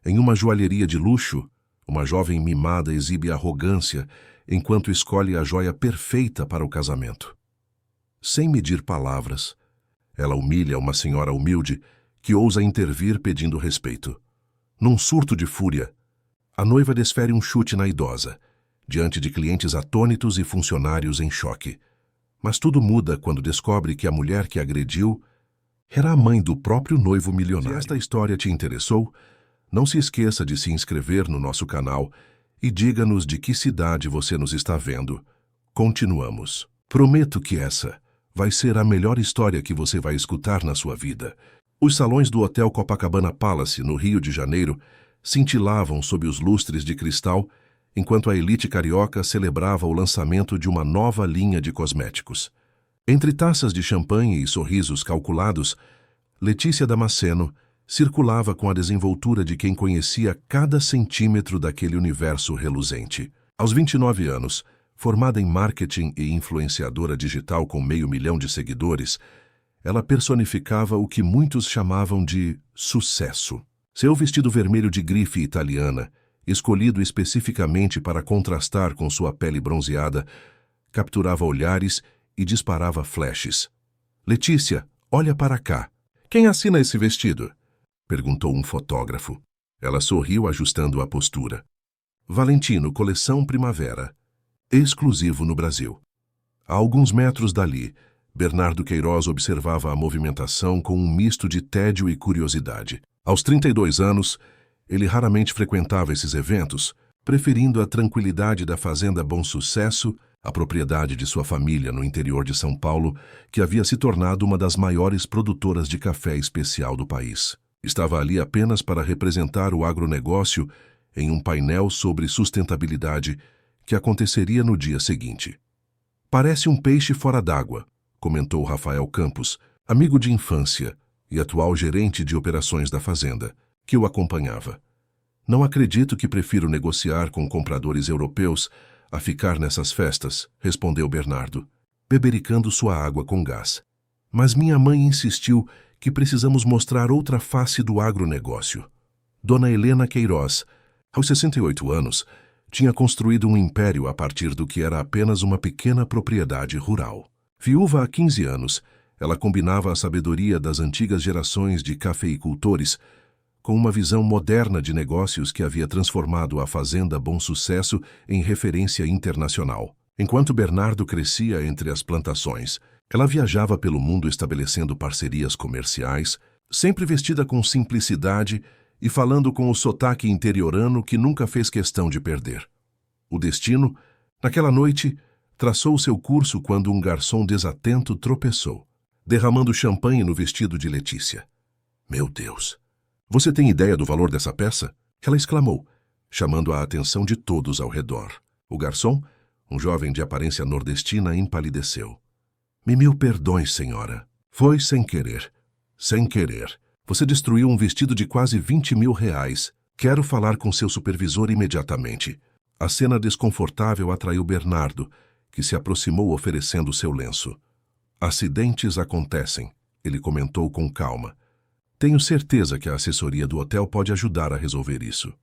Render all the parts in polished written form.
Em uma joalheria de luxo, uma jovem mimada exibe arrogância enquanto escolhe a joia perfeita para o casamento. Sem medir palavras, ela humilha uma senhora humilde que ousa intervir pedindo respeito. Num surto de fúria, a noiva desfere um chute na idosa, diante de clientes atônitos e funcionários em choque. Mas tudo muda quando descobre que a mulher que agrediu era a mãe do próprio noivo milionário. Se esta história te interessou, não se esqueça de se inscrever no nosso canal e diga-nos de que cidade você nos está vendo. Continuamos. Prometo que essa vai ser a melhor história que você vai escutar na sua vida. Os salões do Hotel Copacabana Palace, no Rio de Janeiro, cintilavam sob os lustres de cristal, enquanto a elite carioca celebrava o lançamento de uma nova linha de cosméticos. Entre taças de champanhe e sorrisos calculados, Letícia Damasceno circulava com a desenvoltura de quem conhecia cada centímetro daquele universo reluzente. Aos 29 anos, formada em marketing e influenciadora digital com 500 mil de seguidores, ela personificava o que muitos chamavam de sucesso. Seu vestido vermelho de grife italiana, escolhido especificamente para contrastar com sua pele bronzeada, capturava olhares e disparava flashes. "Letícia, olha para cá. Quem assina esse vestido?" perguntou um fotógrafo. Ela sorriu ajustando a postura. "Valentino, coleção Primavera. Exclusivo no Brasil." A alguns metros dali, Bernardo Queiroz observava a movimentação com um misto de tédio e curiosidade. Aos 32 anos, ele raramente frequentava esses eventos, preferindo a tranquilidade da Fazenda Bom Sucesso, a propriedade de sua família no interior de São Paulo, que havia se tornado uma das maiores produtoras de café especial do país. Estava ali apenas para representar o agronegócio em um painel sobre sustentabilidade que aconteceria no dia seguinte. "Parece um peixe fora d'água", comentou Rafael Campos, amigo de infância e atual gerente de operações da fazenda, que o acompanhava. "Não acredito que prefiro negociar com compradores europeus a ficar nessas festas", respondeu Bernardo, bebericando sua água com gás. "Mas minha mãe insistiu que precisamos mostrar outra face do agronegócio." Dona Helena Queiroz, aos 68 anos, tinha construído um império a partir do que era apenas uma pequena propriedade rural. Viúva há 15 anos, ela combinava a sabedoria das antigas gerações de cafeicultores com uma visão moderna de negócios que havia transformado a Fazenda Bom Sucesso em referência internacional. Enquanto Bernardo crescia entre as plantações, ela viajava pelo mundo estabelecendo parcerias comerciais, sempre vestida com simplicidade e falando com o sotaque interiorano que nunca fez questão de perder. O destino, naquela noite, traçou seu curso quando um garçom desatento tropeçou, derramando champanhe no vestido de Letícia. "Meu Deus! Você tem ideia do valor dessa peça?" ela exclamou, chamando a atenção de todos ao redor. O garçom, um jovem de aparência nordestina, empalideceu. "Mil perdões, senhora. Foi sem querer. Sem querer. Você destruiu um vestido de quase 20 mil reais. Quero falar com seu supervisor imediatamente." A cena desconfortável atraiu Bernardo, que se aproximou oferecendo seu lenço. "Acidentes acontecem", ele comentou com calma. "Tenho certeza que a assessoria do hotel pode ajudar a resolver isso."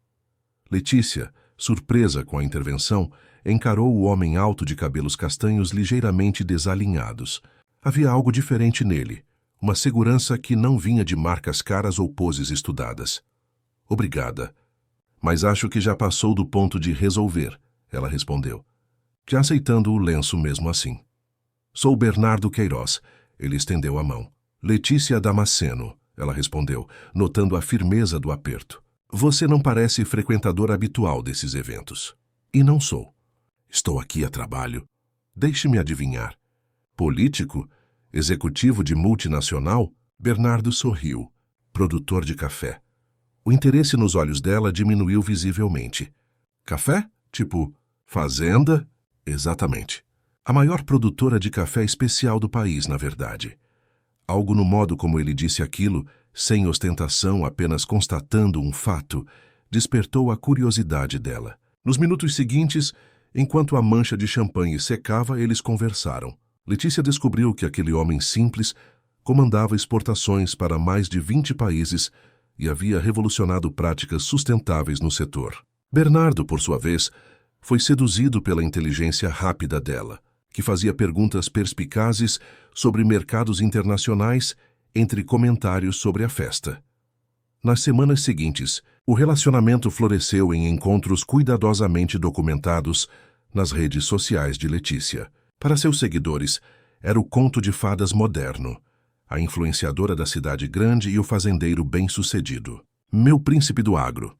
Letícia, surpresa com a intervenção, encarou o homem alto de cabelos castanhos ligeiramente desalinhados. Havia algo diferente nele, uma segurança que não vinha de marcas caras ou poses estudadas. "Obrigada, mas acho que já passou do ponto de resolver", ela respondeu, já aceitando o lenço mesmo assim. "Sou Bernardo Queiroz", ele estendeu a mão. "Letícia Damasceno", ela respondeu, notando a firmeza do aperto. "Você não parece frequentador habitual desses eventos." "E não sou. Estou aqui a trabalho." "Deixe-me adivinhar. Político? Executivo de multinacional?" Bernardo sorriu. "Produtor de café." O interesse nos olhos dela diminuiu visivelmente. "Café? Tipo, fazenda?" "Exatamente. A maior produtora de café especial do país, na verdade." Algo no modo como ele disse aquilo, sem ostentação, apenas constatando um fato, despertou a curiosidade dela. Nos minutos seguintes, enquanto a mancha de champanhe secava, eles conversaram. Letícia descobriu que aquele homem simples comandava exportações para mais de 20 países, e havia revolucionado práticas sustentáveis no setor. Bernardo, por sua vez, foi seduzido pela inteligência rápida dela, que fazia perguntas perspicazes sobre mercados internacionais entre comentários sobre a festa. Nas semanas seguintes, o relacionamento floresceu em encontros cuidadosamente documentados nas redes sociais de Letícia. Para seus seguidores, era o conto de fadas moderno, a influenciadora da cidade grande e o fazendeiro bem-sucedido. Meu príncipe do agro.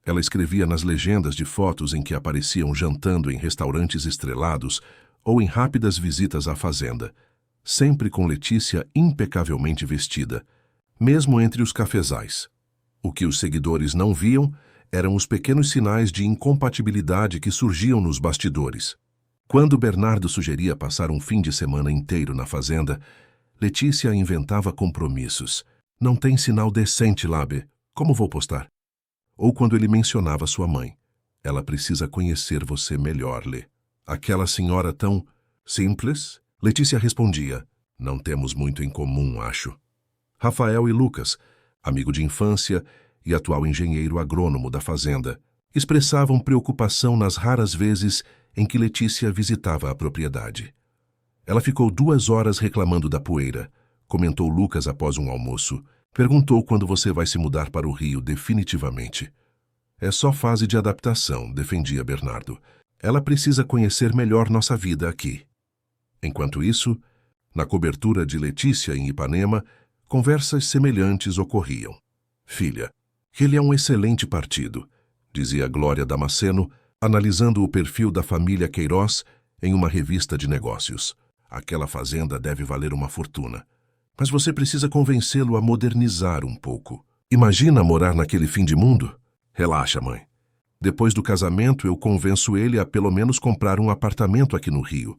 Ela escrevia nas legendas de fotos em que apareciam jantando em restaurantes estrelados ou em rápidas visitas à fazenda, sempre com Letícia impecavelmente vestida, mesmo entre os cafezais. O que os seguidores não viam eram os pequenos sinais de incompatibilidade que surgiam nos bastidores. Quando Bernardo sugeria passar um fim de semana inteiro na fazenda, Letícia inventava compromissos. Não tem sinal decente lá, B. Como vou postar? Ou quando ele mencionava sua mãe. Ela precisa conhecer você melhor, Lê. Aquela senhora tão simples? Letícia respondia, não temos muito em comum, acho. Rafael e Lucas, amigo de infância e atual engenheiro agrônomo da fazenda, expressavam preocupação nas raras vezes em que Letícia visitava a propriedade. Ela ficou 2 horas reclamando da poeira, comentou Lucas após um almoço. Perguntou quando você vai se mudar para o Rio definitivamente. É só fase de adaptação, defendia Bernardo. Ela precisa conhecer melhor nossa vida aqui. Enquanto isso, na cobertura de Letícia em Ipanema, conversas semelhantes ocorriam. Filha, ele é um excelente partido, dizia Glória Damasceno, analisando o perfil da família Queiroz em uma revista de negócios. Aquela fazenda deve valer uma fortuna. Mas você precisa convencê-lo a modernizar um pouco. Imagina morar naquele fim de mundo? Relaxa, mãe. Depois do casamento, eu convenço ele a pelo menos comprar um apartamento aqui no Rio.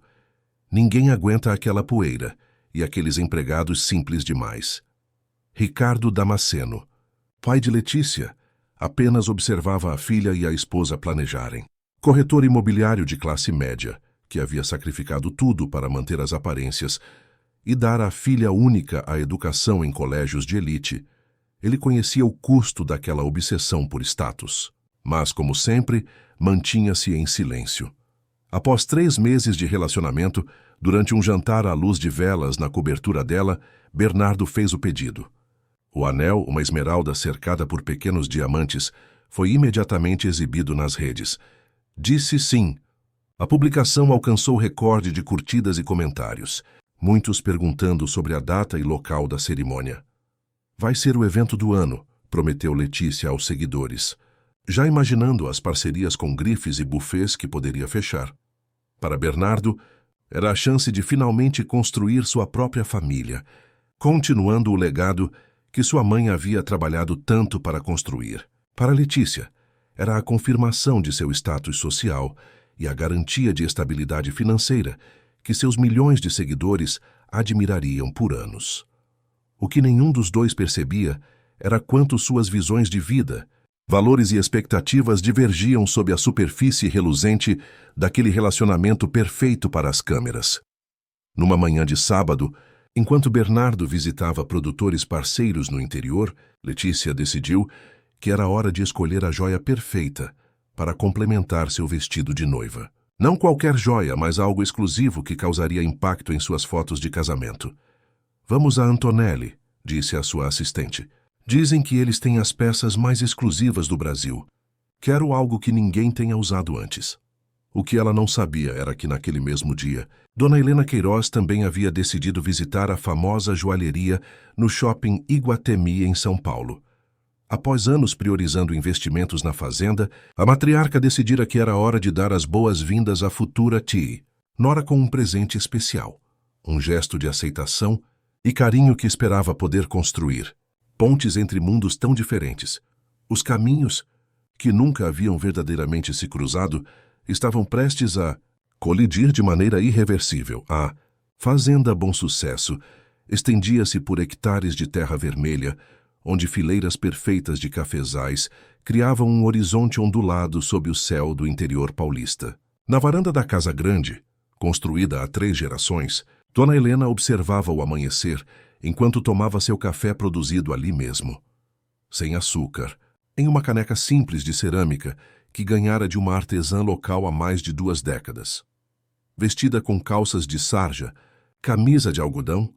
Ninguém aguenta aquela poeira e aqueles empregados simples demais. Ricardo Damasceno, pai de Letícia, apenas observava a filha e a esposa planejarem. Corretor imobiliário de classe média, que havia sacrificado tudo para manter as aparências e dar à filha única a educação em colégios de elite, ele conhecia o custo daquela obsessão por status. Mas, como sempre, mantinha-se em silêncio. Após 3 meses de relacionamento, durante um jantar à luz de velas na cobertura dela, Bernardo fez o pedido. O anel, uma esmeralda cercada por pequenos diamantes, foi imediatamente exibido nas redes. Disse sim. A publicação alcançou recorde de curtidas e comentários. Muitos perguntando sobre a data e local da cerimônia. Vai ser o evento do ano, prometeu Letícia aos seguidores, já imaginando as parcerias com grifes e buffets que poderia fechar. Para Bernardo, era a chance de finalmente construir sua própria família, continuando o legado que sua mãe havia trabalhado tanto para construir. Para Letícia, era a confirmação de seu status social e a garantia de estabilidade financeira que seus milhões de seguidores admirariam por anos. O que nenhum dos dois percebia era quanto suas visões de vida, valores e expectativas divergiam sob a superfície reluzente daquele relacionamento perfeito para as câmeras. Numa manhã de sábado, enquanto Bernardo visitava produtores parceiros no interior, Letícia decidiu que era hora de escolher a joia perfeita para complementar seu vestido de noiva. Não qualquer joia, mas algo exclusivo que causaria impacto em suas fotos de casamento. Vamos a Antonelli, disse a sua assistente. Dizem que eles têm as peças mais exclusivas do Brasil. Quero algo que ninguém tenha usado antes. O que ela não sabia era que naquele mesmo dia, Dona Helena Queiroz também havia decidido visitar a famosa joalheria no shopping Iguatemi, em São Paulo. Após anos priorizando investimentos na fazenda, a matriarca decidira que era hora de dar as boas-vindas à futura tia, nora com um presente especial, um gesto de aceitação e carinho que esperava poder construir. Pontes entre mundos tão diferentes. Os caminhos, que nunca haviam verdadeiramente se cruzado, estavam prestes a colidir de maneira irreversível. A Fazenda Bom Sucesso estendia-se por hectares de terra vermelha, onde fileiras perfeitas de cafezais criavam um horizonte ondulado sob o céu do interior paulista. Na varanda da casa grande, construída há 3 gerações, Dona Helena observava o amanhecer enquanto tomava seu café produzido ali mesmo. sem açúcar, em uma caneca simples de cerâmica que ganhara de uma artesã local há mais de 2 décadas. Vestida com calças de sarja, camisa de algodão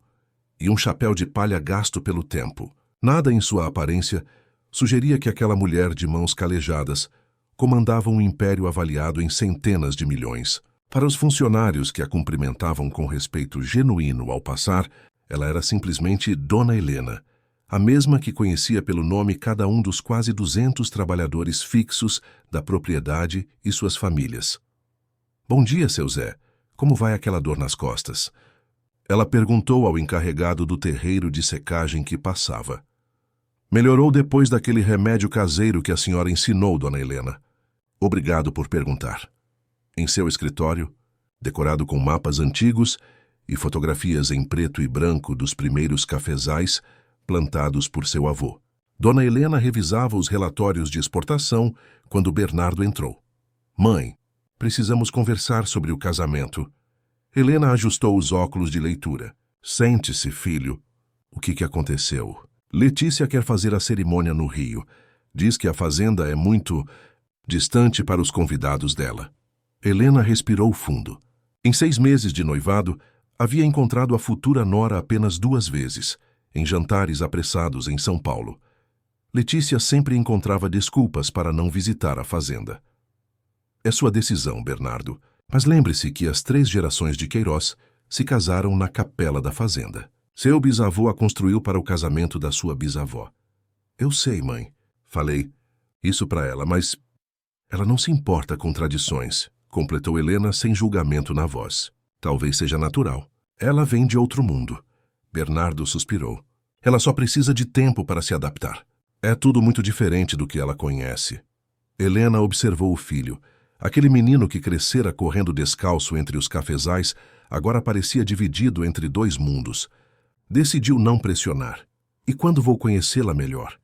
e um chapéu de palha gasto pelo tempo. Nada em sua aparência sugeria que aquela mulher de mãos calejadas comandava um império avaliado em centenas de milhões. Para os funcionários que a cumprimentavam com respeito genuíno ao passar, ela era simplesmente Dona Helena, a mesma que conhecia pelo nome cada um dos quase 200 trabalhadores fixos da propriedade e suas famílias. "Bom dia, seu Zé. Como vai aquela dor nas costas?" Ela perguntou ao encarregado do terreiro de secagem que passava. "Melhorou depois daquele remédio caseiro que a senhora ensinou, Dona Helena. Obrigado por perguntar." Em seu escritório, decorado com mapas antigos e fotografias em preto e branco dos primeiros cafezais plantados por seu avô, Dona Helena revisava os relatórios de exportação quando Bernardo entrou. "Mãe, precisamos conversar sobre o casamento." Helena ajustou os óculos de leitura. "Sente-se, filho." "O que aconteceu?" "Letícia quer fazer a cerimônia no Rio. Diz que a fazenda é muito distante para os convidados dela." Helena respirou fundo. Em 6 meses de noivado, havia encontrado a futura nora apenas 2 vezes, em jantares apressados em São Paulo. Letícia sempre encontrava desculpas para não visitar a fazenda. "É sua decisão, Bernardo, mas lembre-se que as 3 gerações de Queiroz se casaram na capela da fazenda. Seu bisavô a construiu para o casamento da sua bisavó." "Eu sei, mãe." Falei isso para ela, mas ela não se importa com tradições, completou Helena sem julgamento na voz. "Talvez seja natural. Ela vem de outro mundo." Bernardo suspirou. "Ela só precisa de tempo para se adaptar. É tudo muito diferente do que ela conhece." Helena observou o filho. Aquele menino que crescera correndo descalço entre os cafezais agora parecia dividido entre 2 mundos. Decidiu não pressionar. "E quando vou conhecê-la melhor?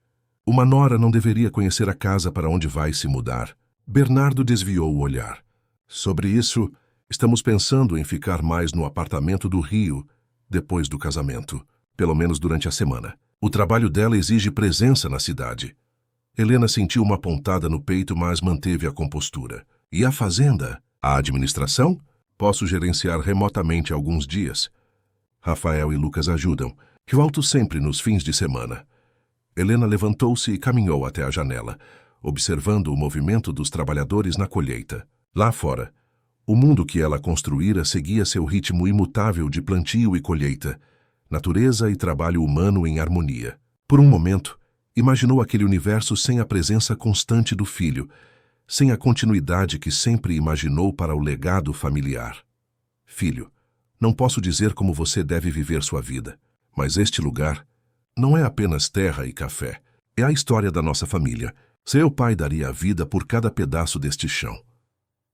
Uma nora não deveria conhecer a casa para onde vai se mudar." Bernardo desviou o olhar. "Sobre isso, estamos pensando em ficar mais no apartamento do Rio depois do casamento, pelo menos durante a semana. O trabalho dela exige presença na cidade." Helena sentiu uma pontada no peito, mas manteve a compostura. "E a fazenda? A administração? Posso gerenciar remotamente alguns dias. Rafael e Lucas ajudam. Eu volto sempre nos fins de semana." Helena levantou-se e caminhou até a janela, observando o movimento dos trabalhadores na colheita. Lá fora, o mundo que ela construíra seguia seu ritmo imutável de plantio e colheita, natureza e trabalho humano em harmonia. Por um momento, imaginou aquele universo sem a presença constante do filho, sem a continuidade que sempre imaginou para o legado familiar. "Filho, não posso dizer como você deve viver sua vida, mas este lugar não é apenas terra e café. É a história da nossa família. Seu pai daria a vida por cada pedaço deste chão."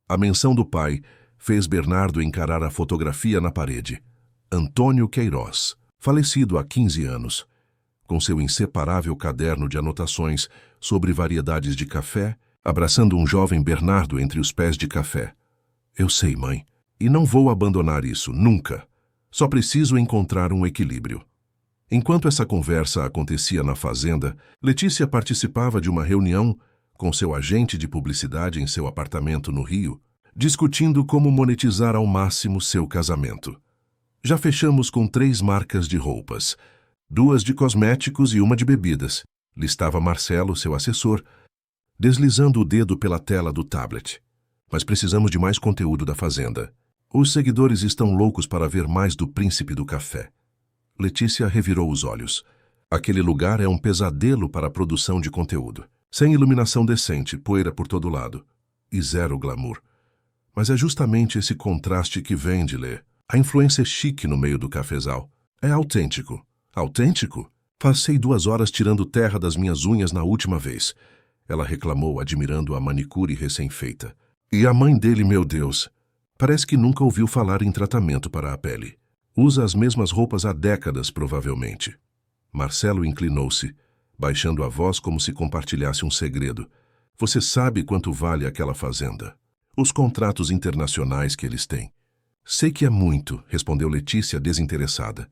A menção do pai fez Bernardo encarar a fotografia na parede. Antônio Queiroz, falecido há 15 anos, com seu inseparável caderno de anotações sobre variedades de café, abraçando um jovem Bernardo entre os pés de café. "Eu sei, mãe, e não vou abandonar isso, nunca. Só preciso encontrar um equilíbrio." Enquanto essa conversa acontecia na fazenda, Letícia participava de uma reunião com seu agente de publicidade em seu apartamento no Rio, discutindo como monetizar ao máximo seu casamento. "Já fechamos com 3 marcas de roupas, 2 de cosméticos e uma de bebidas", listava Marcelo, seu assessor, deslizando o dedo pela tela do tablet. "Mas precisamos de mais conteúdo da fazenda. Os seguidores estão loucos para ver mais do príncipe do café." Letícia revirou os olhos. Aquele lugar é um pesadelo para a produção de conteúdo. Sem iluminação decente, poeira por todo lado. E 0 glamour. Mas é justamente esse contraste que vende, Lê. A influência é chique no meio do cafezal. É autêntico. Autêntico? "Passei 2 horas tirando terra das minhas unhas na última vez." Ela reclamou, admirando a manicure recém-feita. "E a mãe dele, meu Deus. Parece que nunca ouviu falar em tratamento para a pele. Usa as mesmas roupas há décadas, provavelmente." Marcelo inclinou-se, baixando a voz como se compartilhasse um segredo. "Você sabe quanto vale aquela fazenda? Os contratos internacionais que eles têm." "Sei que é muito", respondeu Letícia desinteressada.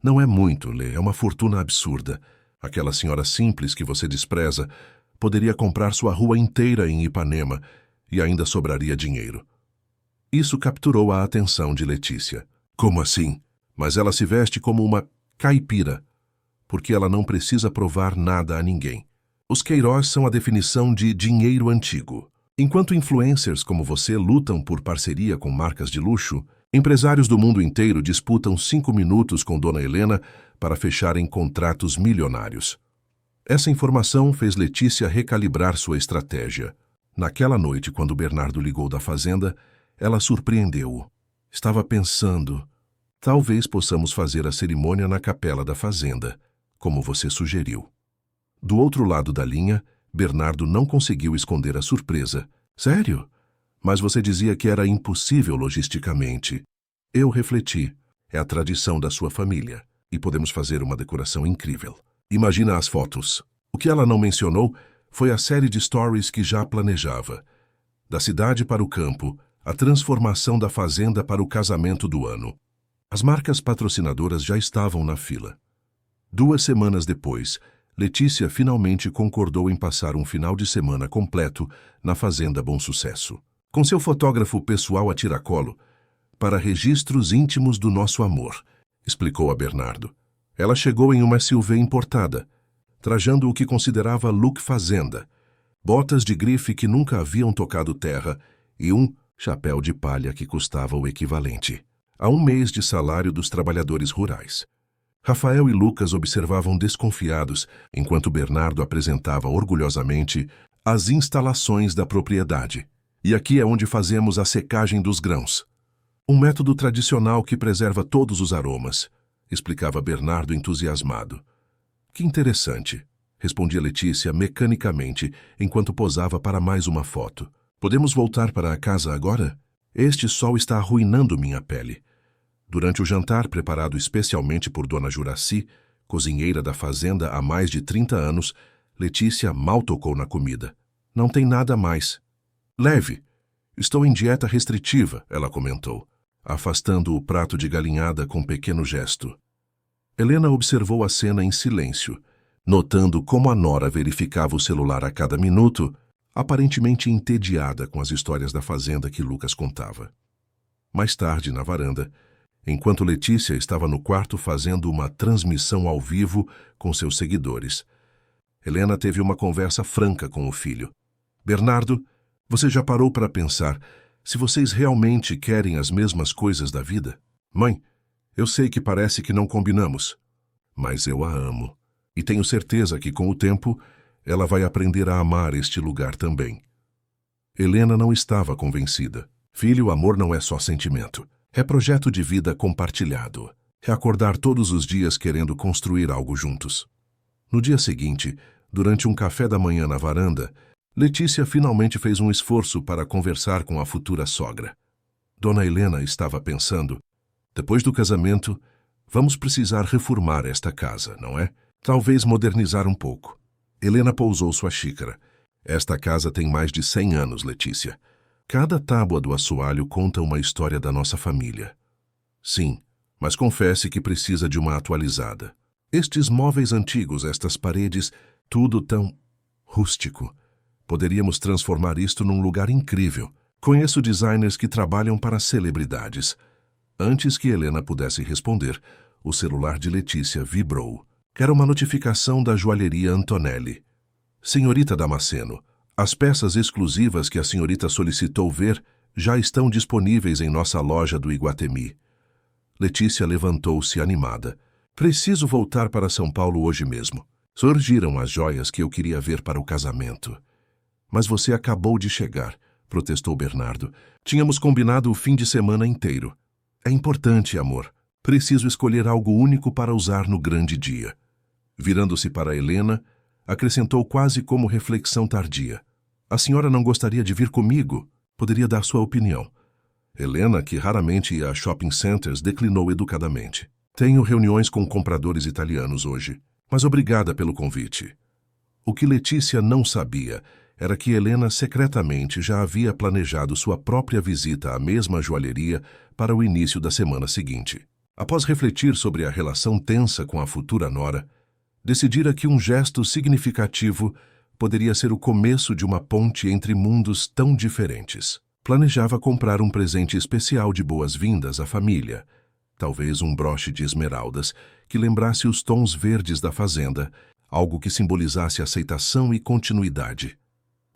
"Não é muito, Lê, é uma fortuna absurda. Aquela senhora simples que você despreza poderia comprar sua rua inteira em Ipanema e ainda sobraria dinheiro. Isso capturou a atenção de Letícia. Como assim? Mas ela se veste como uma caipira, porque ela não precisa provar nada a ninguém. Os Queiroz são a definição de dinheiro antigo. Enquanto influencers como você lutam por parceria com marcas de luxo, empresários do mundo inteiro disputam 5 minutos com Dona Helena para fecharem contratos milionários. Essa informação fez Letícia recalibrar sua estratégia. Naquela noite, quando Bernardo ligou da fazenda, ela surpreendeu-o. Estava pensando, talvez possamos fazer a cerimônia na capela da fazenda, como você sugeriu. Do outro lado da linha, Bernardo não conseguiu esconder a surpresa. Sério? Mas você dizia que era impossível logisticamente. Eu refleti. É a tradição da sua família. E podemos fazer uma decoração incrível. Imagina as fotos. O que ela não mencionou foi a série de stories que já planejava. Da cidade para o campo, a transformação da fazenda para o casamento do ano. As marcas patrocinadoras já estavam na fila. 2 semanas depois, Letícia finalmente concordou em passar um final de semana completo na Fazenda Bom Sucesso. Com seu fotógrafo pessoal a tiracolo, para registros íntimos do nosso amor, explicou a Bernardo. Ela chegou em uma SUV importada, trajando o que considerava look fazenda, botas de grife que nunca haviam tocado terra e um chapéu de palha que custava o equivalente a 1 mês de salário dos trabalhadores rurais. Rafael e Lucas observavam desconfiados, enquanto Bernardo apresentava orgulhosamente as instalações da propriedade. E aqui é onde fazemos a secagem dos grãos. Um método tradicional que preserva todos os aromas, explicava Bernardo entusiasmado. Que interessante, respondia Letícia mecanicamente, enquanto posava para mais uma foto. Podemos voltar para a casa agora? Este sol está arruinando minha pele. Durante o jantar preparado especialmente por Dona Juraci, cozinheira da fazenda há mais de 30 anos, Letícia mal tocou na comida. Não tem nada mais. Leve. Estou em dieta restritiva, ela comentou, afastando o prato de galinhada com um pequeno gesto. Helena observou a cena em silêncio, notando como a nora verificava o celular a cada minuto, aparentemente entediada com as histórias da fazenda que Lucas contava. Mais tarde, na varanda, enquanto Letícia estava no quarto fazendo uma transmissão ao vivo com seus seguidores, Helena teve uma conversa franca com o filho. Bernardo, você já parou para pensar se vocês realmente querem as mesmas coisas da vida? Mãe, eu sei que parece que não combinamos, mas eu a amo. E tenho certeza que com o tempo ela vai aprender a amar este lugar também. Helena não estava convencida. Filho, amor não é só sentimento. É projeto de vida compartilhado. É acordar todos os dias querendo construir algo juntos. No dia seguinte, durante um café da manhã na varanda, Letícia finalmente fez um esforço para conversar com a futura sogra. Dona Helena estava pensando, depois do casamento, vamos precisar reformar esta casa, não é? Talvez modernizar um pouco. Helena pousou sua xícara. Esta casa tem mais de 100 anos, Letícia. Cada tábua do assoalho conta uma história da nossa família. Sim, mas confesse que precisa de uma atualizada. Estes móveis antigos, estas paredes, tudo tão rústico. Poderíamos transformar isto num lugar incrível. Conheço designers que trabalham para celebridades. Antes que Helena pudesse responder, o celular de Letícia vibrou. Era uma notificação da joalheria Antonelli. Senhorita Damasceno, as peças exclusivas que a senhorita solicitou ver já estão disponíveis em nossa loja do Iguatemi. Letícia levantou-se animada. Preciso voltar para São Paulo hoje mesmo. Surgiram as joias que eu queria ver para o casamento. Mas você acabou de chegar, protestou Bernardo. Tínhamos combinado o fim de semana inteiro. É importante, amor. Preciso escolher algo único para usar no grande dia. Virando-se para Helena, acrescentou quase como reflexão tardia. A senhora não gostaria de vir comigo? Poderia dar sua opinião. Helena, que raramente ia a shopping centers, declinou educadamente. Tenho reuniões com compradores italianos hoje, mas obrigada pelo convite. O que Letícia não sabia era que Helena secretamente já havia planejado sua própria visita à mesma joalheria para o início da semana seguinte. Após refletir sobre a relação tensa com a futura nora, Decidira que um gesto significativo poderia ser o começo de uma ponte entre mundos tão diferentes. Planejava comprar um presente especial de boas-vindas à família, talvez um broche de esmeraldas que lembrasse os tons verdes da fazenda, algo que simbolizasse aceitação e continuidade.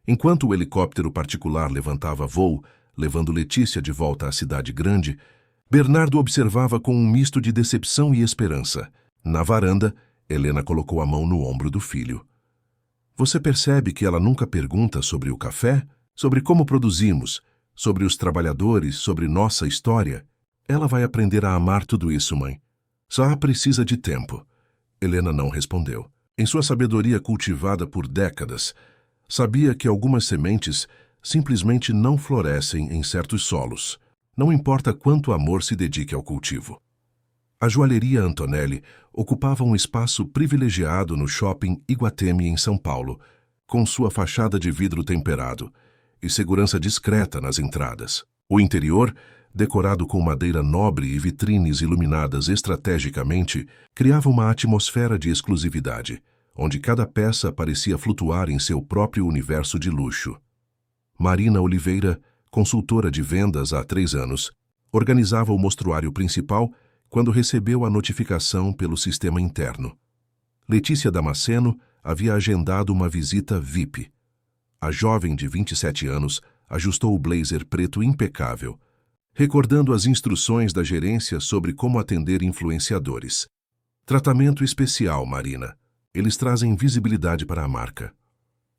Enquanto o helicóptero particular levantava voo, levando Letícia de volta à cidade grande, Bernardo observava com um misto de decepção e esperança. Na varanda, Helena colocou a mão no ombro do filho. Você percebe que ela nunca pergunta sobre o café, sobre como produzimos, sobre os trabalhadores, sobre nossa história? Ela vai aprender a amar tudo isso, mãe. Só precisa de tempo. Helena não respondeu. Em sua sabedoria cultivada por décadas, sabia que algumas sementes simplesmente não florescem em certos solos. Não importa quanto amor se dedique ao cultivo. A joalheria Antonelli ocupava um espaço privilegiado no shopping Iguatemi, em São Paulo, com sua fachada de vidro temperado e segurança discreta nas entradas. O interior, decorado com madeira nobre e vitrines iluminadas estrategicamente, criava uma atmosfera de exclusividade, onde cada peça parecia flutuar em seu próprio universo de luxo. Marina Oliveira, consultora de vendas há 3 anos, organizava o mostruário principal quando recebeu a notificação pelo sistema interno. Letícia Damasceno havia agendado uma visita VIP. A jovem de 27 anos ajustou o blazer preto impecável, recordando as instruções da gerência sobre como atender influenciadores. Tratamento especial, Marina. Eles trazem visibilidade para a marca.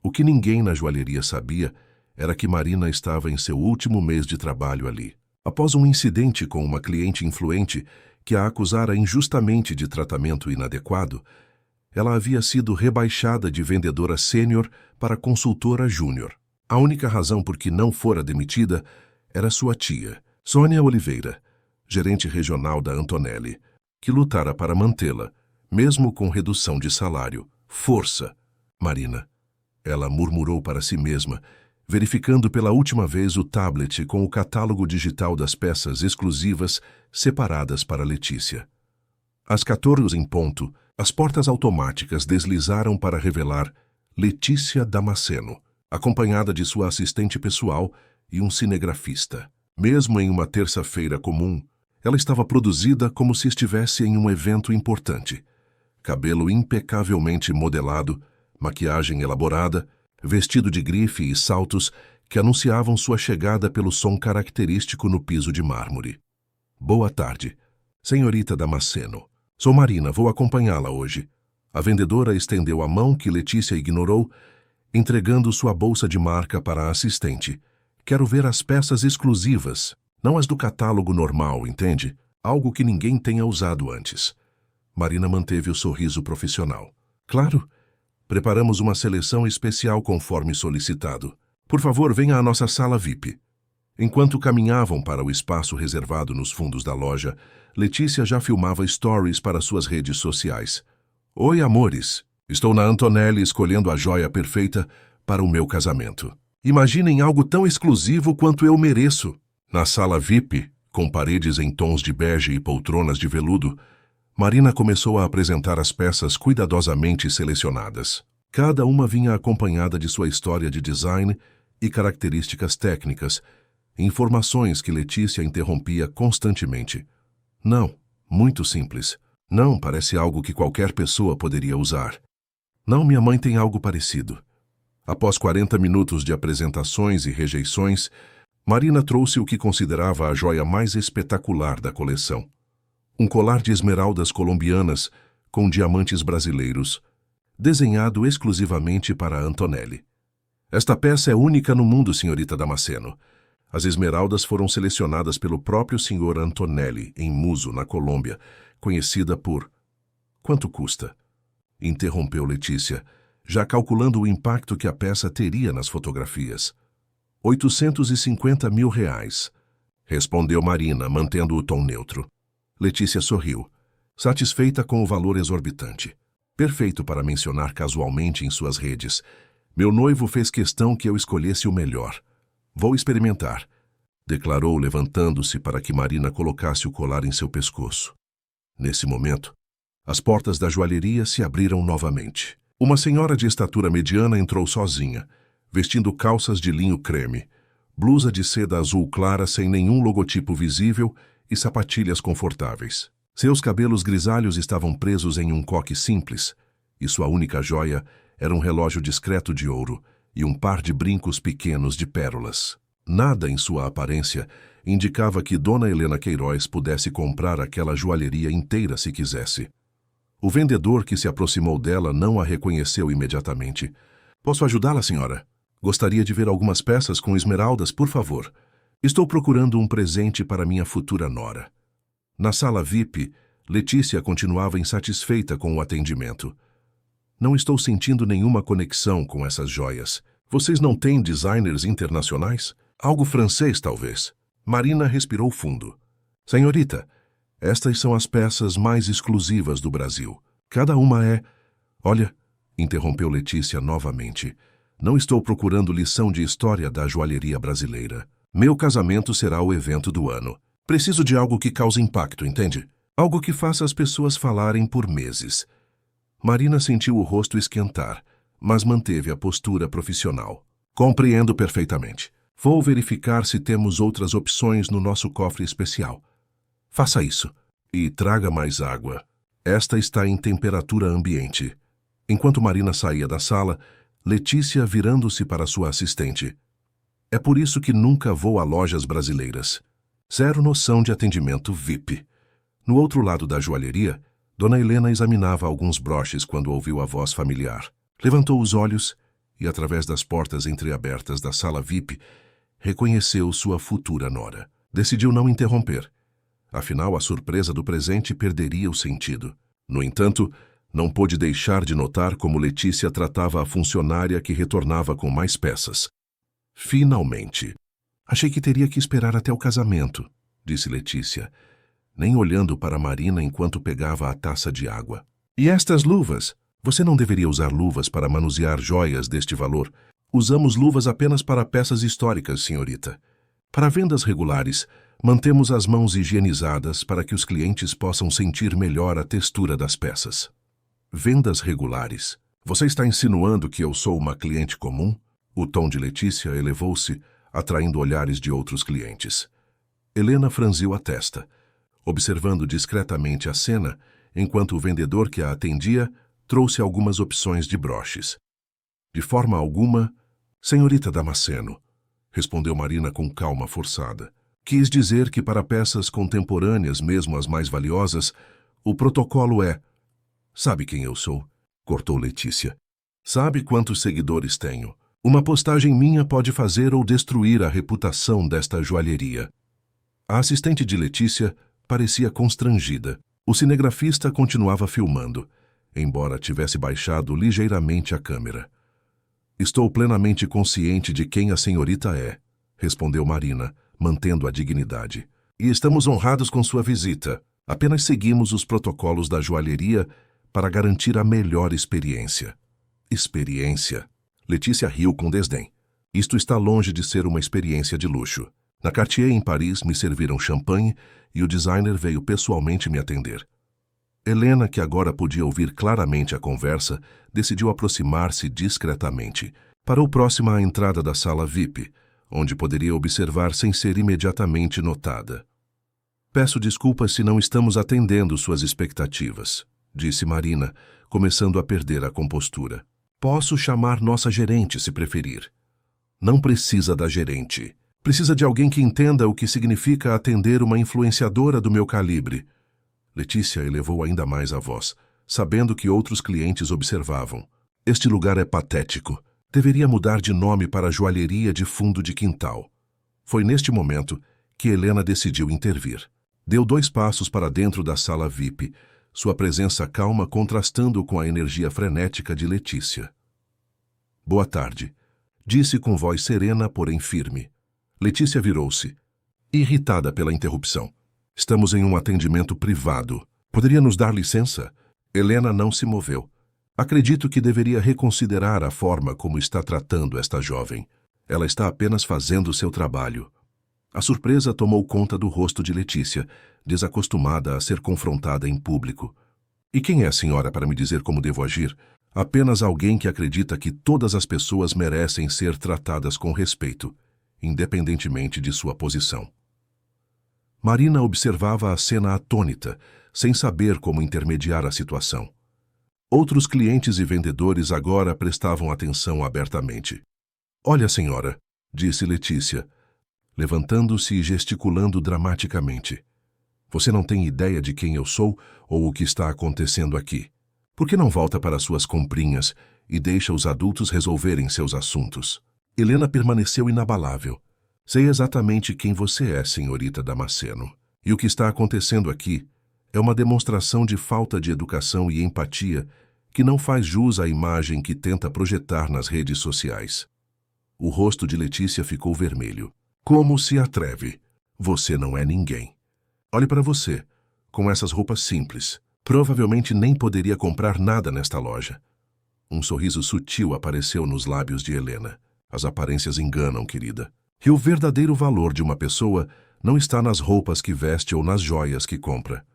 O que ninguém na joalheria sabia era que Marina estava em seu último mês de trabalho ali. Após um incidente com uma cliente influente que a acusara injustamente de tratamento inadequado, ela havia sido rebaixada de vendedora sênior para consultora júnior. A única razão por que não fora demitida era sua tia, Sônia Oliveira, gerente regional da Antonelli, que lutara para mantê-la, mesmo com redução de salário. Força, Marina. Ela murmurou para si mesma, verificando pela última vez o tablet com o catálogo digital das peças exclusivas separadas para Letícia. Às 14 em ponto, as portas automáticas deslizaram para revelar Letícia Damasceno, acompanhada de sua assistente pessoal e um cinegrafista. Mesmo em uma terça-feira comum, ela estava produzida como se estivesse em um evento importante. Cabelo impecavelmente modelado, maquiagem elaborada, vestido de grife e saltos que anunciavam sua chegada pelo som característico no piso de mármore. Boa tarde, senhorita Damasceno. Sou Marina, vou acompanhá-la hoje. A vendedora estendeu a mão que Letícia ignorou, entregando sua bolsa de marca para a assistente. Quero ver as peças exclusivas, não as do catálogo normal, entende? Algo que ninguém tenha usado antes. Marina manteve o sorriso profissional. Claro. Preparamos uma seleção especial conforme solicitado. Por favor, venha à nossa sala VIP. Enquanto caminhavam para o espaço reservado nos fundos da loja, Letícia já filmava stories para suas redes sociais. Oi, amores. Estou na Antonelli escolhendo a joia perfeita para o meu casamento. Imaginem algo tão exclusivo quanto eu mereço. Na sala VIP, com paredes em tons de bege e poltronas de veludo, Marina começou a apresentar as peças cuidadosamente selecionadas. Cada uma vinha acompanhada de sua história de design e características técnicas, informações que Letícia interrompia constantemente. Não, muito simples. Não, parece algo que qualquer pessoa poderia usar. Não, minha mãe tem algo parecido. Após 40 minutos de apresentações e rejeições, Marina trouxe o que considerava a joia mais espetacular da coleção. Um colar de esmeraldas colombianas com diamantes brasileiros, desenhado exclusivamente para Antonelli. Esta peça é única no mundo, senhorita Damasceno. As esmeraldas foram selecionadas pelo próprio senhor Antonelli, em Muso, na Colômbia, conhecida por... Quanto custa? Interrompeu Letícia, já calculando o impacto que a peça teria nas fotografias. 850 mil reais, respondeu Marina, mantendo o tom neutro. Letícia sorriu, satisfeita com o valor exorbitante. Perfeito para mencionar casualmente em suas redes. Meu noivo fez questão que eu escolhesse o melhor. Vou experimentar, declarou, levantando-se para que Marina colocasse o colar em seu pescoço. Nesse momento, As portas da joalheria se abriram novamente. Uma senhora de estatura mediana entrou sozinha, vestindo calças de linho creme, blusa de seda azul clara sem nenhum logotipo visível e sapatilhas confortáveis. Seus cabelos grisalhos estavam presos em um coque simples, e sua única joia era um relógio discreto de ouro e um par de brincos pequenos de pérolas. Nada em sua aparência indicava que Dona Helena Queiroz pudesse comprar aquela joalheria inteira se quisesse. O vendedor que se aproximou dela não a reconheceu imediatamente. "Posso ajudá-la, senhora? Gostaria de ver algumas peças com esmeraldas, por favor. Estou procurando um presente para minha futura nora." Na sala VIP, Letícia continuava insatisfeita com o atendimento. "Não estou sentindo nenhuma conexão com essas joias. Vocês não têm designers internacionais? Algo francês, talvez?" Marina respirou fundo. "Senhorita, estas são as peças mais exclusivas do Brasil. Cada uma é..." "Olha", interrompeu Letícia novamente, "não estou procurando lição de história da joalheria brasileira. Meu casamento será o evento do ano. Preciso de algo que cause impacto, entende? Algo que faça as pessoas falarem por meses." Marina sentiu o rosto esquentar, mas manteve a postura profissional. "Compreendo perfeitamente. Vou verificar se temos outras opções no nosso cofre especial. Faça isso. E traga mais água. Esta está em temperatura ambiente." Enquanto Marina saía da sala, Letícia virando-se para sua assistente. "É por isso que nunca vou a lojas brasileiras. Zero noção de atendimento VIP." No outro lado da joalheria, Dona Helena examinava alguns broches quando ouviu a voz familiar. Levantou os olhos e, através das portas entreabertas da sala VIP, reconheceu sua futura nora. Decidiu não interromper. Afinal, a surpresa do presente perderia o sentido. No entanto, não pôde deixar de notar como Letícia tratava a funcionária que retornava com mais peças. "Finalmente. Achei que teria que esperar até o casamento", disse Letícia, nem olhando para Marina enquanto pegava a taça de água. "E estas luvas? Você não deveria usar luvas para manusear joias deste valor. Usamos luvas apenas para peças históricas, senhorita. Para vendas regulares, mantemos as mãos higienizadas para que os clientes possam sentir melhor a textura das peças." "Vendas regulares? Você está insinuando que eu sou uma cliente comum?" O tom de Letícia elevou-se, atraindo olhares de outros clientes. Helena franziu a testa, observando discretamente a cena, enquanto o vendedor que a atendia trouxe algumas opções de broches. "De forma alguma, senhorita Damasceno", respondeu Marina com calma forçada. "Quis dizer que para peças contemporâneas, mesmo as mais valiosas, o protocolo é..." "Sabe quem eu sou?" cortou Letícia. "Sabe quantos seguidores tenho? Uma postagem minha pode fazer ou destruir a reputação desta joalheria." A assistente de Letícia parecia constrangida. O cinegrafista continuava filmando, embora tivesse baixado ligeiramente a câmera. "Estou plenamente consciente de quem a senhorita é", respondeu Marina, mantendo a dignidade. "E estamos honrados com sua visita. Apenas seguimos os protocolos da joalheria para garantir a melhor experiência." "Experiência?" Letícia riu com desdém. "Isto está longe de ser uma experiência de luxo. Na Cartier, em Paris, me serviram champanhe e o designer veio pessoalmente me atender." Helena, que agora podia ouvir claramente a conversa, decidiu aproximar-se discretamente. Parou próxima à entrada da sala VIP, onde poderia observar sem ser imediatamente notada. "Peço desculpas se não estamos atendendo suas expectativas", disse Marina, começando a perder a compostura. "Posso chamar nossa gerente, se preferir." "Não precisa da gerente. Precisa de alguém que entenda o que significa atender uma influenciadora do meu calibre." Letícia elevou ainda mais a voz, sabendo que outros clientes observavam. "Este lugar é patético. Deveria mudar de nome para joalheria de fundo de quintal." Foi neste momento que Helena decidiu intervir. Deu 2 passos para dentro da sala VIP, sua presença calma contrastando com a energia frenética de Letícia. "Boa tarde", disse com voz serena, porém firme. Letícia virou-se, irritada pela interrupção. "Estamos em um atendimento privado. Poderia nos dar licença?" Helena não se moveu. "Acredito que deveria reconsiderar a forma como está tratando esta jovem. Ela está apenas fazendo seu trabalho." A surpresa tomou conta do rosto de Letícia, desacostumada a ser confrontada em público. E quem é a senhora para me dizer como devo agir? Apenas alguém que acredita que todas as pessoas merecem ser tratadas com respeito, independentemente de sua posição. Marina observava a cena atônita, sem saber como intermediar a situação. Outros clientes e vendedores agora prestavam atenção abertamente. Olha, senhora, disse Letícia, levantando-se e gesticulando dramaticamente. Você não tem ideia de quem eu sou ou o que está acontecendo aqui. Por que não volta para suas comprinhas e deixa os adultos resolverem seus assuntos? Helena permaneceu inabalável. Sei exatamente quem você é, senhorita Damasceno. E o que está acontecendo aqui é uma demonstração de falta de educação e empatia que não faz jus à imagem que tenta projetar nas redes sociais. O rosto de Letícia ficou vermelho. Como se atreve? Você não é ninguém. Olhe para você, com essas roupas simples. Provavelmente nem poderia comprar nada nesta loja. Um sorriso sutil apareceu nos lábios de Helena. As aparências enganam, querida. E o verdadeiro valor de uma pessoa não está nas roupas que veste ou nas joias que compra.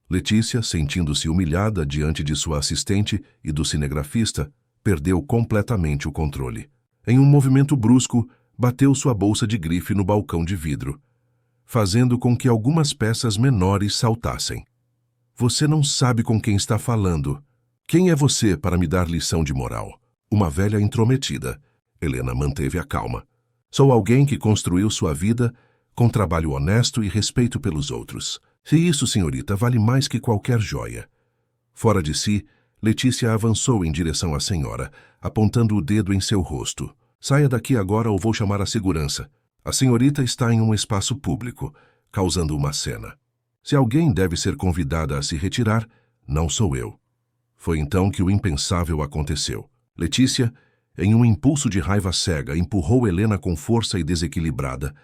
Letícia, sentindo-se humilhada diante de sua assistente e do cinegrafista, perdeu completamente o controle. Em um movimento brusco, bateu sua bolsa de grife no balcão de vidro, fazendo com que algumas peças menores saltassem. Você não sabe com quem está falando. Quem é você para me dar lição de moral? Uma velha intrometida. Helena manteve a calma. Sou alguém que construiu sua vida com trabalho honesto e respeito pelos outros. E isso, senhorita, vale mais que qualquer joia. Fora de si, Letícia avançou em direção à senhora, apontando o dedo em seu rosto. Saia daqui agora ou vou chamar a segurança. A senhorita está em um espaço público, causando uma cena. Se alguém deve ser convidada a se retirar, não sou eu. Foi então que o impensável aconteceu. Letícia, em um impulso de raiva cega, empurrou Helena com força e desequilibrada.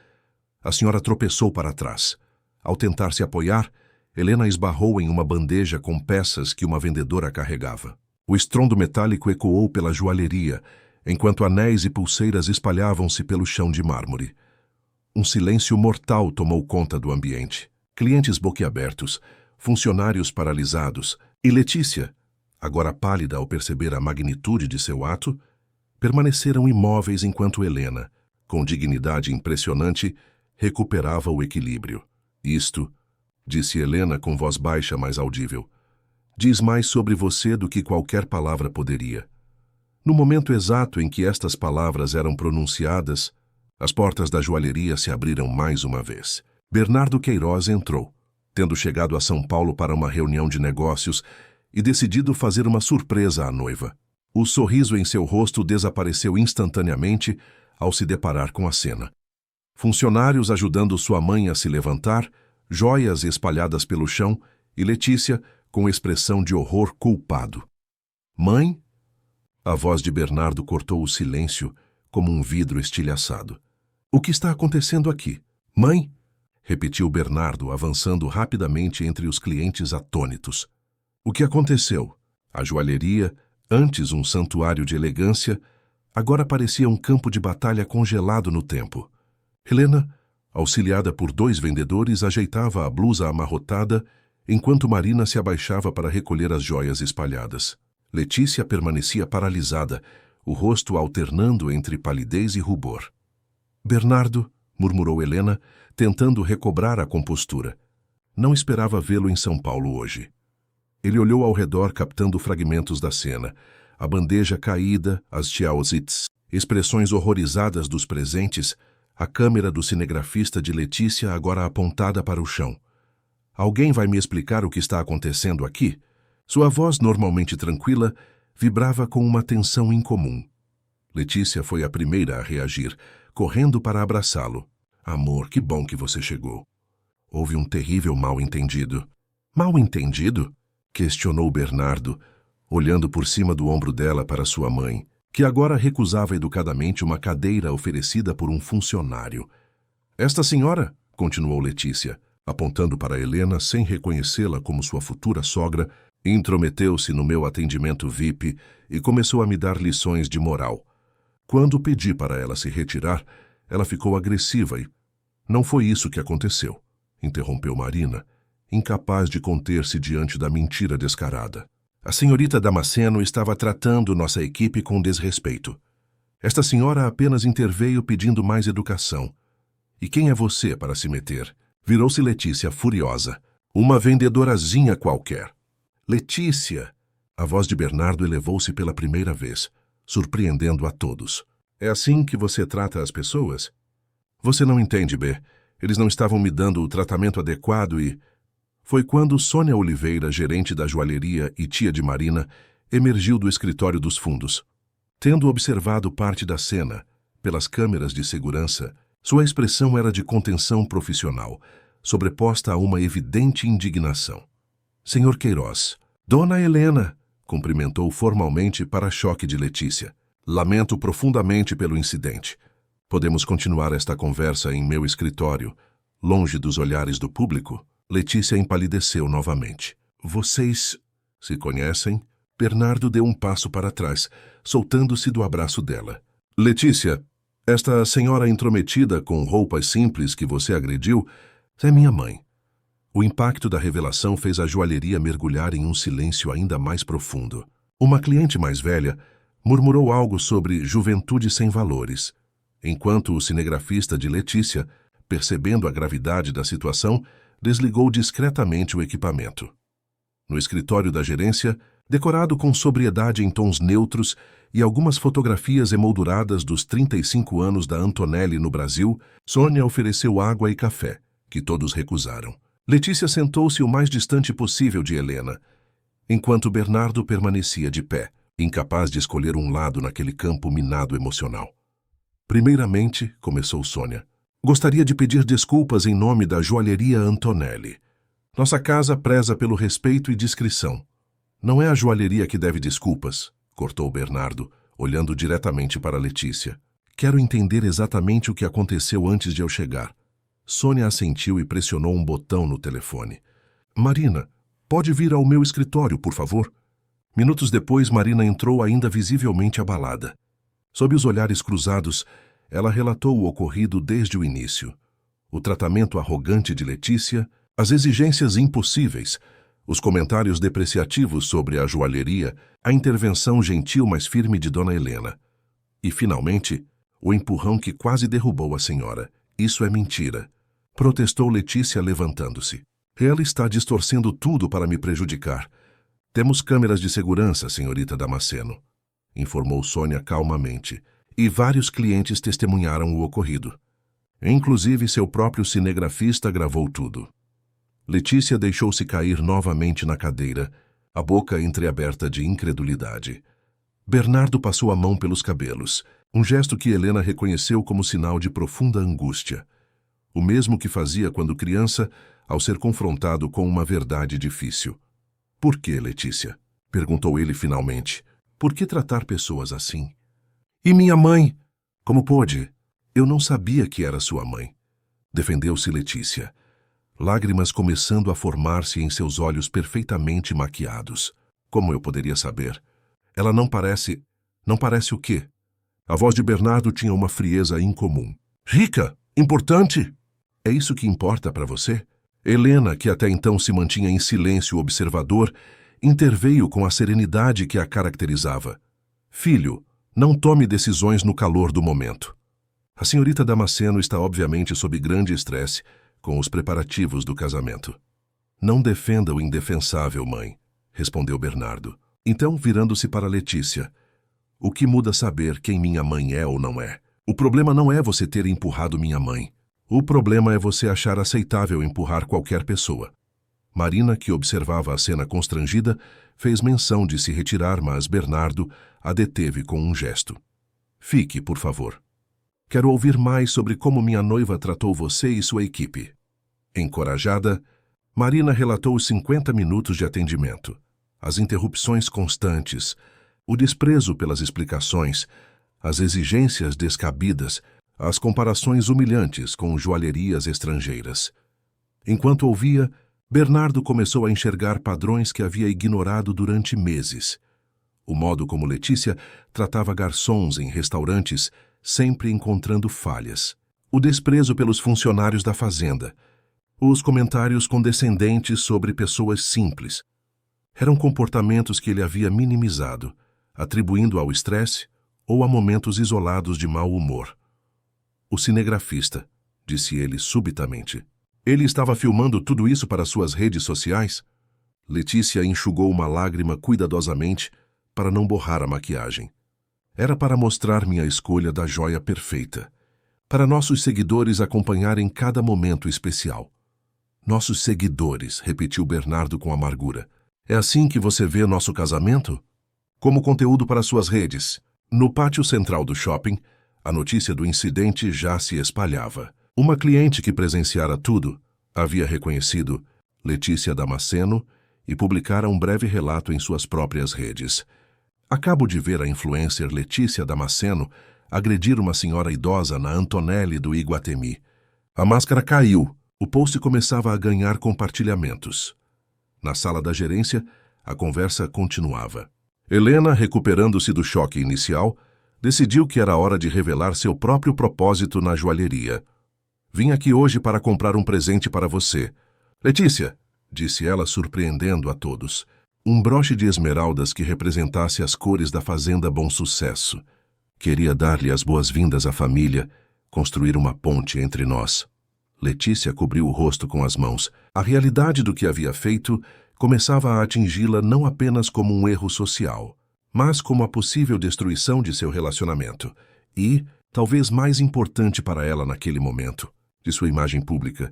A senhora tropeçou para trás. Ao tentar se apoiar, Helena esbarrou em uma bandeja com peças que uma vendedora carregava. O estrondo metálico ecoou pela joalheria, enquanto anéis e pulseiras espalhavam-se pelo chão de mármore. Um silêncio mortal tomou conta do ambiente. Clientes boquiabertos, funcionários paralisados e Letícia, agora pálida ao perceber a magnitude de seu ato, permaneceram imóveis enquanto Helena, com dignidade impressionante, recuperava o equilíbrio. Isto, disse Helena com voz baixa, mas audível, diz mais sobre você do que qualquer palavra poderia. No momento exato em que estas palavras eram pronunciadas, as portas da joalheria se abriram mais uma vez. Bernardo Queiroz entrou, tendo chegado a São Paulo para uma reunião de negócios e decidido fazer uma surpresa à noiva. O sorriso em seu rosto desapareceu instantaneamente ao se deparar com a cena. Funcionários ajudando sua mãe a se levantar, joias espalhadas pelo chão e Letícia com expressão de horror culpado. Mãe? A voz de Bernardo cortou o silêncio como um vidro estilhaçado. O que está acontecendo aqui? Mãe? Repetiu Bernardo, avançando rapidamente entre os clientes atônitos. O que aconteceu? A joalheria, antes um santuário de elegância, agora parecia um campo de batalha congelado no tempo. Helena, auxiliada por 2 vendedores, ajeitava a blusa amarrotada, enquanto Marina se abaixava para recolher as joias espalhadas. Letícia permanecia paralisada, o rosto alternando entre palidez e rubor. Bernardo, murmurou Helena, tentando recobrar a compostura. Não esperava vê-lo em São Paulo hoje. Ele olhou ao redor captando fragmentos da cena, a bandeja caída, as tiaozits, expressões horrorizadas dos presentes, a câmera do cinegrafista de Letícia agora apontada para o chão. Alguém vai me explicar o que está acontecendo aqui? Sua voz, normalmente tranquila, vibrava com uma tensão incomum. Letícia foi a primeira a reagir, correndo para abraçá-lo. Amor, que bom que você chegou. Houve um terrível mal-entendido. Mal-entendido? Questionou Bernardo, olhando por cima do ombro dela para sua mãe, que agora recusava educadamente uma cadeira oferecida por um funcionário. Esta senhora, continuou Letícia, apontando para Helena sem reconhecê-la como sua futura sogra, intrometeu-se no meu atendimento VIP e começou a me dar lições de moral. Quando pedi para ela se retirar, ela ficou agressiva e... Não foi isso que aconteceu, interrompeu Marina, incapaz de conter-se diante da mentira descarada. A senhorita Damasceno estava tratando nossa equipe com desrespeito. Esta senhora apenas interveio pedindo mais educação. E quem é você para se meter? Virou-se Letícia, furiosa. Uma vendedorazinha qualquer. Letícia! A voz de Bernardo elevou-se pela primeira vez, surpreendendo a todos. É assim que você trata as pessoas? Você não entende, B. Eles não estavam me dando o tratamento adequado e... Foi quando Sônia Oliveira, gerente da joalheria e tia de Marina, emergiu do escritório dos fundos. Tendo observado parte da cena, pelas câmeras de segurança, sua expressão era de contenção profissional, sobreposta a uma evidente indignação. Senhor Queiroz, Dona Helena, cumprimentou formalmente para choque de Letícia. Lamento profundamente pelo incidente. Podemos continuar esta conversa em meu escritório, longe dos olhares do público? Letícia empalideceu novamente. Vocês se conhecem? Bernardo deu um passo para trás, soltando-se do abraço dela. Letícia, esta senhora intrometida com roupas simples que você agrediu é minha mãe. O impacto da revelação fez a joalheria mergulhar em um silêncio ainda mais profundo. Uma cliente mais velha murmurou algo sobre juventude sem valores, enquanto o cinegrafista de Letícia, percebendo a gravidade da situação, desligou discretamente o equipamento. No escritório da gerência, decorado com sobriedade em tons neutros e algumas fotografias emolduradas dos 35 anos da Antonelli no Brasil, Sônia ofereceu água e café, que todos recusaram. Letícia sentou-se o mais distante possível de Helena, enquanto Bernardo permanecia de pé, incapaz de escolher um lado naquele campo minado emocional. Primeiramente, começou Sônia, gostaria de pedir desculpas em nome da joalheria Antonelli. Nossa casa preza pelo respeito e discrição. Não é a joalheria que deve desculpas, cortou Bernardo, olhando diretamente para Letícia. Quero entender exatamente o que aconteceu antes de eu chegar. Sônia assentiu e pressionou um botão no telefone. Marina, pode vir ao meu escritório, por favor? Minutos depois, Marina entrou ainda visivelmente abalada. Sob os olhares cruzados, ela relatou o ocorrido desde o início. O tratamento arrogante de Letícia, as exigências impossíveis, os comentários depreciativos sobre a joalheria, a intervenção gentil mas firme de Dona Helena. E, finalmente, o empurrão que quase derrubou a senhora. Isso é mentira, protestou Letícia levantando-se. Ela está distorcendo tudo para me prejudicar. Temos câmeras de segurança, senhorita Damasceno, informou Sônia calmamente, e vários clientes testemunharam o ocorrido. Inclusive seu próprio cinegrafista gravou tudo. Letícia deixou-se cair novamente na cadeira, a boca entreaberta de incredulidade. Bernardo passou a mão pelos cabelos, um gesto que Helena reconheceu como sinal de profunda angústia. O mesmo que fazia quando criança, ao ser confrontado com uma verdade difícil. Por que, Letícia? Perguntou ele finalmente. Por que tratar pessoas assim? E minha mãe? Como pôde? Eu não sabia que era sua mãe. Defendeu-se Letícia, lágrimas começando a formar-se em seus olhos perfeitamente maquiados. Como eu poderia saber? Ela não parece... Não parece o quê? A voz de Bernardo tinha uma frieza incomum. Rica? Importante? É isso que importa para você? Helena, que até então se mantinha em silêncio observador, interveio com a serenidade que a caracterizava. Filho, não tome decisões no calor do momento. A senhorita Damasceno está obviamente sob grande estresse com os preparativos do casamento. Não defenda o indefensável, mãe, respondeu Bernardo. Então, virando-se para Letícia, o que muda saber quem minha mãe é ou não é? O problema não é você ter empurrado minha mãe. O problema é você achar aceitável empurrar qualquer pessoa. Marina, que observava a cena constrangida, fez menção de se retirar, mas Bernardo a deteve com um gesto. Fique, por favor. Quero ouvir mais sobre como minha noiva tratou você e sua equipe. Encorajada, Marina relatou os 50 minutos de atendimento, as interrupções constantes, o desprezo pelas explicações, as exigências descabidas, as comparações humilhantes com joalherias estrangeiras. Enquanto ouvia, Bernardo começou a enxergar padrões que havia ignorado durante meses. O modo como Letícia tratava garçons em restaurantes, sempre encontrando falhas. O desprezo pelos funcionários da fazenda. Os comentários condescendentes sobre pessoas simples. Eram comportamentos que ele havia minimizado, atribuindo ao estresse ou a momentos isolados de mau humor. O cinegrafista, disse ele subitamente. Ele estava filmando tudo isso para suas redes sociais? Letícia enxugou uma lágrima cuidadosamente para não borrar a maquiagem. Era para mostrar minha escolha da joia perfeita, para nossos seguidores acompanharem cada momento especial. Nossos seguidores, repetiu Bernardo com amargura. É assim que você vê nosso casamento? Como conteúdo para suas redes. No pátio central do shopping, a notícia do incidente já se espalhava. Uma cliente que presenciara tudo havia reconhecido Letícia Damasceno e publicara um breve relato em suas próprias redes. Acabo de ver a influencer Letícia Damasceno agredir uma senhora idosa na Antonelli do Iguatemi. A máscara caiu. O post começava a ganhar compartilhamentos. Na sala da gerência, a conversa continuava. Helena, recuperando-se do choque inicial, decidiu que era hora de revelar seu próprio propósito na joalheria. Vim aqui hoje para comprar um presente para você. Letícia, disse ela surpreendendo a todos. Um broche de esmeraldas que representasse as cores da Fazenda Bom Sucesso. Queria dar-lhe as boas-vindas à família, construir uma ponte entre nós. Letícia cobriu o rosto com as mãos. A realidade do que havia feito começava a atingi-la não apenas como um erro social, mas como a possível destruição de seu relacionamento. E, talvez mais importante para ela naquele momento, de sua imagem pública.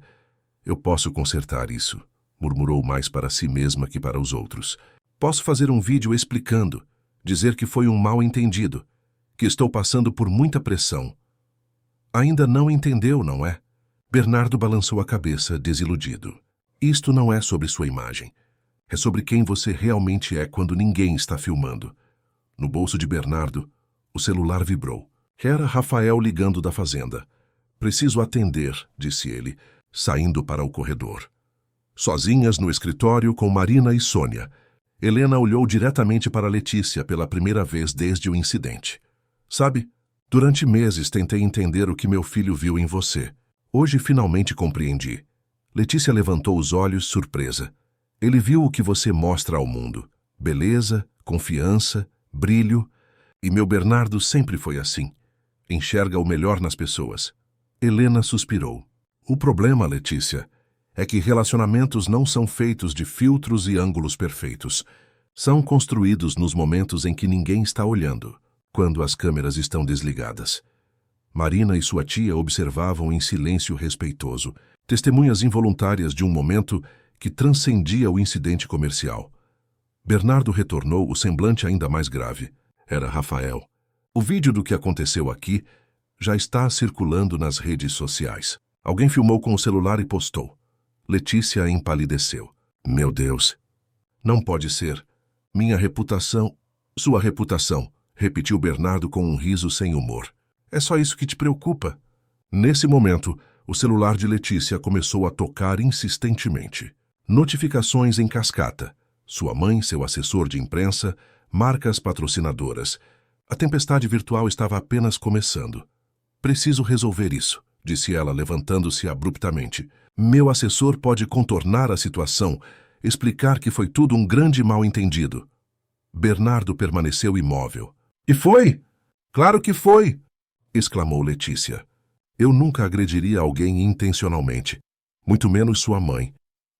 Eu posso consertar isso, murmurou mais para si mesma que para os outros. Posso fazer um vídeo explicando, dizer que foi um mal-entendido, que estou passando por muita pressão. Ainda não entendeu, não é? Bernardo balançou a cabeça, desiludido. Isto não é sobre sua imagem. É sobre quem você realmente é quando ninguém está filmando. No bolso de Bernardo, o celular vibrou. Era Rafael ligando da fazenda. Preciso atender, disse ele, saindo para o corredor. Sozinhas no escritório com Marina e Sônia, Helena olhou diretamente para Letícia pela primeira vez desde o incidente. Sabe, durante meses tentei entender o que meu filho viu em você. Hoje finalmente compreendi. Letícia levantou os olhos, surpresa. Ele viu o que você mostra ao mundo. Beleza, confiança, brilho. E meu Bernardo sempre foi assim. Enxerga o melhor nas pessoas. Helena suspirou. O problema, Letícia, é que relacionamentos não são feitos de filtros e ângulos perfeitos. São construídos nos momentos em que ninguém está olhando, quando as câmeras estão desligadas. Marina e sua tia observavam em silêncio respeitoso, testemunhas involuntárias de um momento que transcendia o incidente comercial. Bernardo retornou, o semblante ainda mais grave. Era Rafael. O vídeo do que aconteceu aqui já está circulando nas redes sociais. Alguém filmou com o celular e postou. Letícia empalideceu. Meu Deus! Não pode ser. Minha reputação... Sua reputação, repetiu Bernardo com um riso sem humor. É só isso que te preocupa? Nesse momento, o celular de Letícia começou a tocar insistentemente. Notificações em cascata. Sua mãe, seu assessor de imprensa, marcas patrocinadoras. A tempestade virtual estava apenas começando. Preciso resolver isso, disse ela, levantando-se abruptamente. Meu assessor pode contornar a situação, explicar que foi tudo um grande mal-entendido. Bernardo permaneceu imóvel. E foi? Claro que foi! Exclamou Letícia. Eu nunca agrediria alguém intencionalmente, muito menos sua mãe.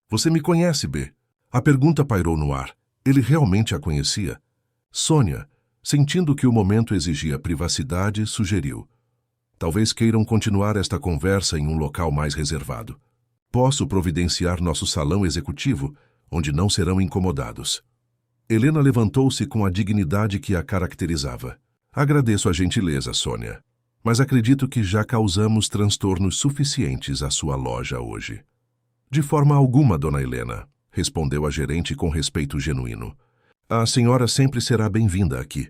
Você me conhece, B? A pergunta pairou no ar. Ele realmente a conhecia? Sônia, sentindo que o momento exigia privacidade, sugeriu. Talvez queiram continuar esta conversa em um local mais reservado. Posso providenciar nosso salão executivo, onde não serão incomodados. Helena levantou-se com a dignidade que a caracterizava. Agradeço a gentileza, Sônia, mas acredito que já causamos transtornos suficientes à sua loja hoje. De forma alguma, dona Helena, respondeu a gerente com respeito genuíno. A senhora sempre será bem-vinda aqui.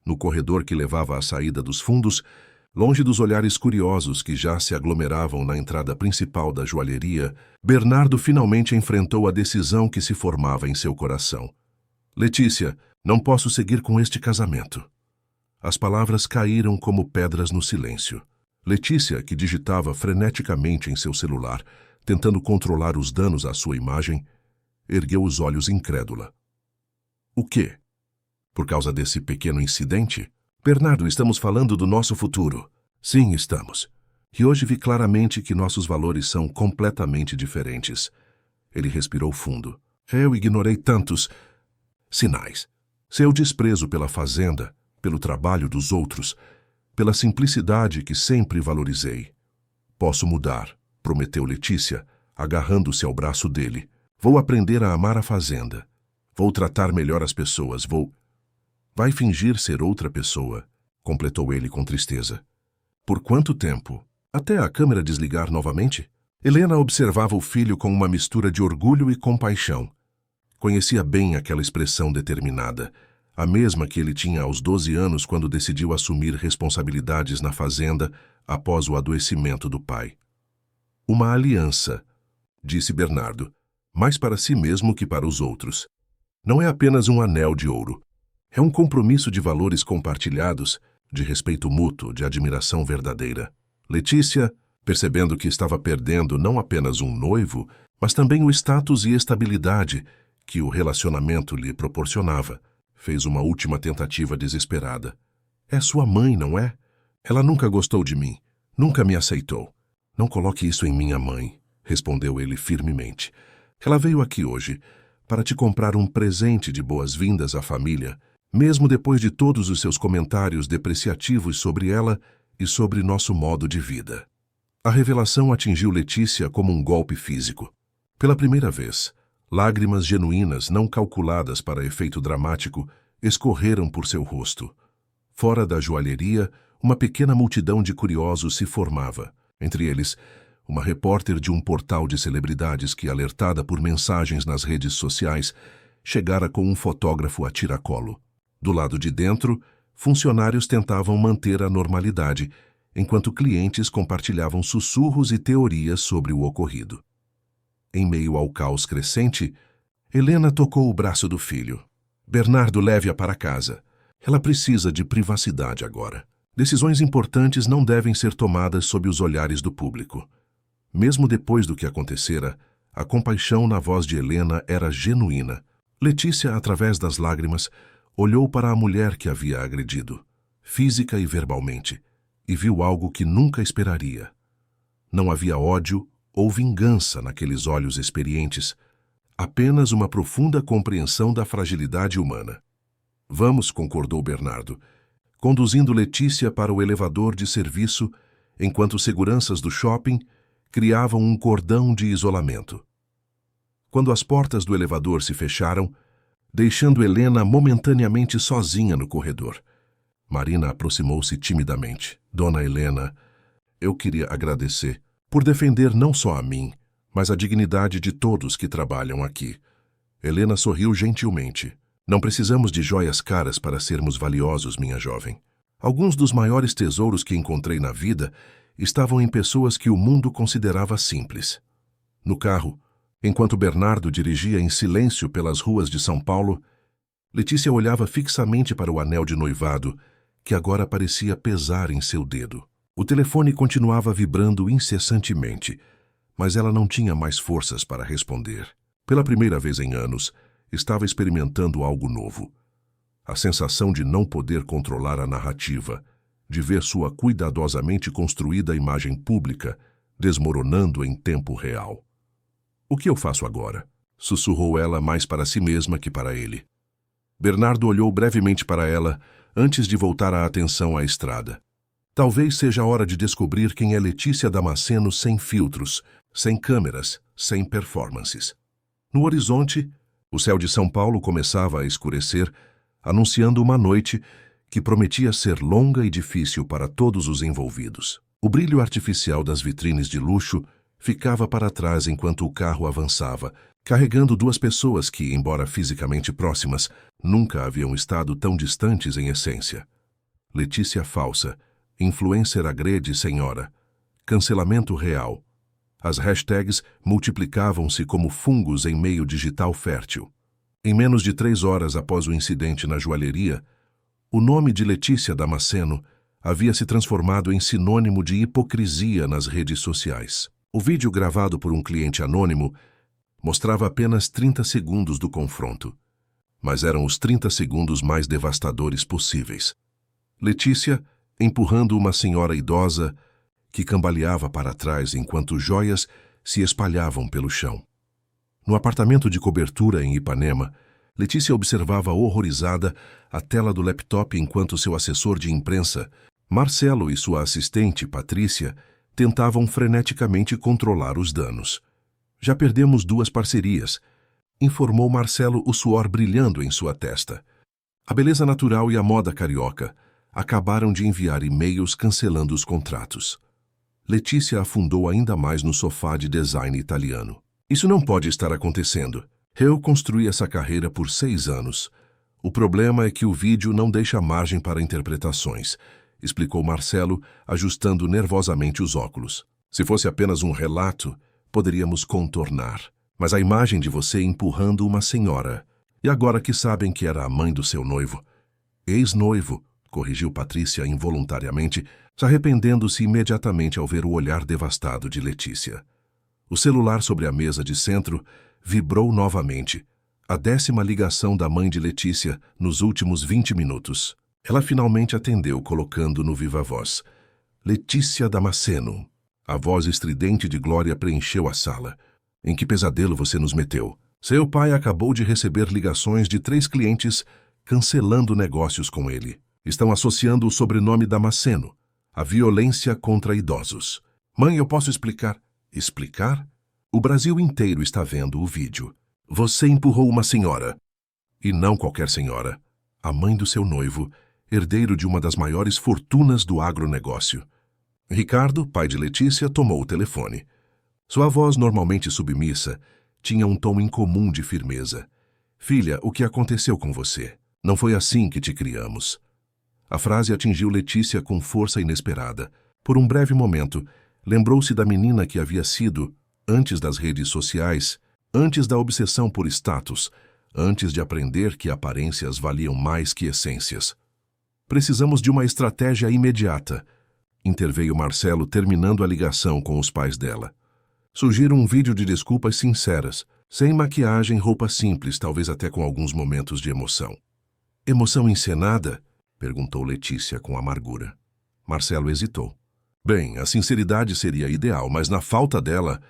No corredor que levava à saída dos fundos, longe dos olhares curiosos que já se aglomeravam na entrada principal da joalheria, Bernardo finalmente enfrentou a decisão que se formava em seu coração. Letícia, não posso seguir com este casamento. As palavras caíram como pedras no silêncio. Letícia, que digitava freneticamente em seu celular, tentando controlar os danos à sua imagem, ergueu os olhos incrédula. O quê? Por causa desse pequeno incidente? Bernardo, estamos falando do nosso futuro. Sim, estamos. E hoje vi claramente que nossos valores são completamente diferentes. Ele respirou fundo. Eu ignorei tantos sinais. Seu desprezo pela fazenda, pelo trabalho dos outros, pela simplicidade que sempre valorizei. Posso mudar, prometeu Letícia, agarrando-se ao braço dele. Vou aprender a amar a fazenda. Vou tratar melhor as pessoas, Vai fingir ser outra pessoa, completou ele com tristeza. Por quanto tempo? Até a câmera desligar novamente? Helena observava o filho com uma mistura de orgulho e compaixão. Conhecia bem aquela expressão determinada, a mesma que ele tinha aos 12 anos quando decidiu assumir responsabilidades na fazenda após o adoecimento do pai. Uma aliança, disse Bernardo, mais para si mesmo que para os outros. Não é apenas um anel de ouro. É um compromisso de valores compartilhados, de respeito mútuo, de admiração verdadeira. Letícia, percebendo que estava perdendo não apenas um noivo, mas também o status e estabilidade que o relacionamento lhe proporcionava, fez uma última tentativa desesperada. É sua mãe, não é? Ela nunca gostou de mim, nunca me aceitou. Não coloque isso em minha mãe, respondeu ele firmemente. Ela veio aqui hoje para te comprar um presente de boas-vindas à família, mesmo depois de todos os seus comentários depreciativos sobre ela e sobre nosso modo de vida. A revelação atingiu Letícia como um golpe físico. Pela primeira vez, lágrimas genuínas, não calculadas para efeito dramático, escorreram por seu rosto. Fora da joalheria, uma pequena multidão de curiosos se formava. Entre eles, uma repórter de um portal de celebridades que, alertada por mensagens nas redes sociais, chegara com um fotógrafo a tiracolo. Do lado de dentro, funcionários tentavam manter a normalidade, enquanto clientes compartilhavam sussurros e teorias sobre o ocorrido. Em meio ao caos crescente, Helena tocou o braço do filho. Bernardo, leve-a para casa. Ela precisa de privacidade agora. Decisões importantes não devem ser tomadas sob os olhares do público. Mesmo depois do que acontecera, a compaixão na voz de Helena era genuína. Letícia, através das lágrimas, olhou para a mulher que havia agredido, física e verbalmente, e viu algo que nunca esperaria. Não havia ódio ou vingança naqueles olhos experientes, apenas uma profunda compreensão da fragilidade humana. Vamos, concordou Bernardo, conduzindo Letícia para o elevador de serviço, enquanto seguranças do shopping criavam um cordão de isolamento. Quando as portas do elevador se fecharam, deixando Helena momentaneamente sozinha no corredor, Marina aproximou-se timidamente. Dona Helena, eu queria agradecer por defender não só a mim, mas a dignidade de todos que trabalham aqui. Helena sorriu gentilmente. Não precisamos de joias caras para sermos valiosos, minha jovem. Alguns dos maiores tesouros que encontrei na vida estavam em pessoas que o mundo considerava simples. No carro, enquanto Bernardo dirigia em silêncio pelas ruas de São Paulo, Letícia olhava fixamente para o anel de noivado, que agora parecia pesar em seu dedo. O telefone continuava vibrando incessantemente, mas ela não tinha mais forças para responder. Pela primeira vez em anos, estava experimentando algo novo. A sensação de não poder controlar a narrativa, de ver sua cuidadosamente construída imagem pública desmoronando em tempo real. O que eu faço agora? Sussurrou ela mais para si mesma que para ele. Bernardo olhou brevemente para ela antes de voltar a atenção à estrada. Talvez seja a hora de descobrir quem é Letícia Damasceno sem filtros, sem câmeras, sem performances. No horizonte, o céu de São Paulo começava a escurecer, anunciando uma noite que prometia ser longa e difícil para todos os envolvidos. O brilho artificial das vitrines de luxo ficava para trás enquanto o carro avançava, carregando duas pessoas que, embora fisicamente próximas, nunca haviam estado tão distantes em essência. Letícia falsa, influencer agrede senhora, cancelamento real. As hashtags multiplicavam-se como fungos em meio digital fértil. Em menos de 3 horas após o incidente na joalheria, o nome de Letícia Damasceno havia se transformado em sinônimo de hipocrisia nas redes sociais. O vídeo gravado por um cliente anônimo mostrava apenas 30 segundos do confronto, mas eram os 30 segundos mais devastadores possíveis. Letícia empurrando uma senhora idosa que cambaleava para trás enquanto joias se espalhavam pelo chão. No apartamento de cobertura em Ipanema, Letícia observava horrorizada a tela do laptop enquanto seu assessor de imprensa, Marcelo, e sua assistente, Patrícia, tentavam freneticamente controlar os danos. Já perdemos 2 parcerias, informou Marcelo, o suor brilhando em sua testa. A beleza natural e a moda carioca acabaram de enviar e-mails cancelando os contratos. Letícia afundou ainda mais no sofá de design italiano. Isso não pode estar acontecendo. Eu construí essa carreira por 6 anos. O problema é que o vídeo não deixa margem para interpretações, explicou Marcelo, ajustando nervosamente os óculos. Se fosse apenas um relato, poderíamos contornar. Mas a imagem de você empurrando uma senhora. E agora que sabem que era a mãe do seu noivo. Ex-noivo, corrigiu Patrícia involuntariamente, se arrependendo-se imediatamente ao ver o olhar devastado de Letícia. O celular sobre a mesa de centro vibrou novamente. A 10ª ligação da mãe de Letícia nos últimos 20 minutos. Ela finalmente atendeu, colocando no viva-voz: Letícia Damasceno. A voz estridente de Glória preencheu a sala. Em que pesadelo você nos meteu? Seu pai acabou de receber ligações de 3 clientes cancelando negócios com ele. Estão associando o sobrenome Damasceno à violência contra idosos. Mãe, eu posso explicar. Explicar? O Brasil inteiro está vendo o vídeo. Você empurrou uma senhora. E não qualquer senhora. A mãe do seu noivo, herdeiro de uma das maiores fortunas do agronegócio. Ricardo, pai de Letícia, tomou o telefone. Sua voz, normalmente submissa, tinha um tom incomum de firmeza. Filha, o que aconteceu com você? Não foi assim que te criamos. A frase atingiu Letícia com força inesperada. Por um breve momento, lembrou-se da menina que havia sido, antes das redes sociais, antes da obsessão por status, antes de aprender que aparências valiam mais que essências. Precisamos de uma estratégia imediata, interveio Marcelo, terminando a ligação com os pais dela. Sugiro um vídeo de desculpas sinceras, sem maquiagem, roupa simples, talvez até com alguns momentos de emoção. Emoção encenada? Perguntou Letícia com amargura. Marcelo hesitou. Bem, a sinceridade seria ideal, mas na falta dela,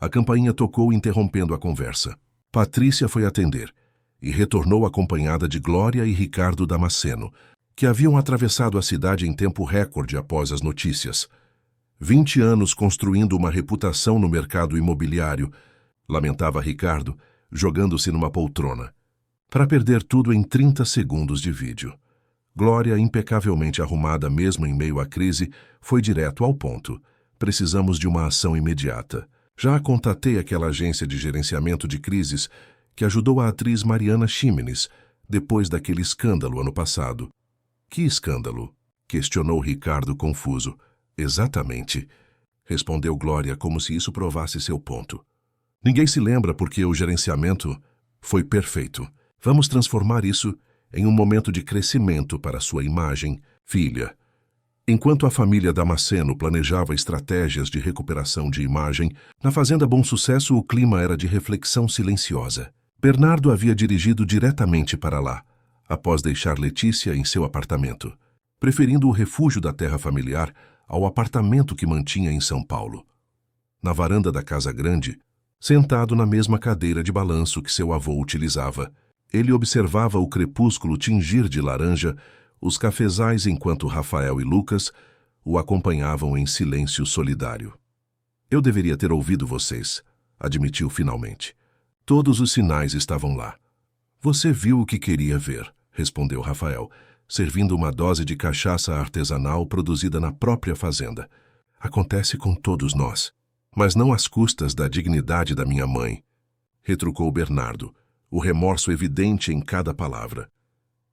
a campainha tocou interrompendo a conversa. Patrícia foi atender e retornou acompanhada de Glória e Ricardo Damasceno, que haviam atravessado a cidade em tempo recorde após as notícias. 20 anos construindo uma reputação no mercado imobiliário, lamentava Ricardo, jogando-se numa poltrona, para perder tudo em 30 segundos de vídeo. Glória, impecavelmente arrumada mesmo em meio à crise, foi direto ao ponto. Precisamos de uma ação imediata. Já contatei aquela agência de gerenciamento de crises que ajudou a atriz Mariana Ximenes depois daquele escândalo ano passado. Que escândalo? Questionou Ricardo confuso. Exatamente, respondeu Glória como se isso provasse seu ponto. Ninguém se lembra porque o gerenciamento foi perfeito. Vamos transformar isso em um momento de crescimento para sua imagem, filha. Enquanto a família Damasceno planejava estratégias de recuperação de imagem, na Fazenda Bom Sucesso o clima era de reflexão silenciosa. Bernardo havia dirigido diretamente para lá, após deixar Letícia em seu apartamento, preferindo o refúgio da terra familiar ao apartamento que mantinha em São Paulo. Na varanda da casa grande, sentado na mesma cadeira de balanço que seu avô utilizava, ele observava o crepúsculo tingir de laranja os cafezais enquanto Rafael e Lucas o acompanhavam em silêncio solidário. Eu deveria ter ouvido vocês, admitiu finalmente. Todos os sinais estavam lá. Você viu o que queria ver, respondeu Rafael, servindo uma dose de cachaça artesanal produzida na própria fazenda. Acontece com todos nós, mas não às custas da dignidade da minha mãe, retrucou Bernardo, o remorso evidente em cada palavra.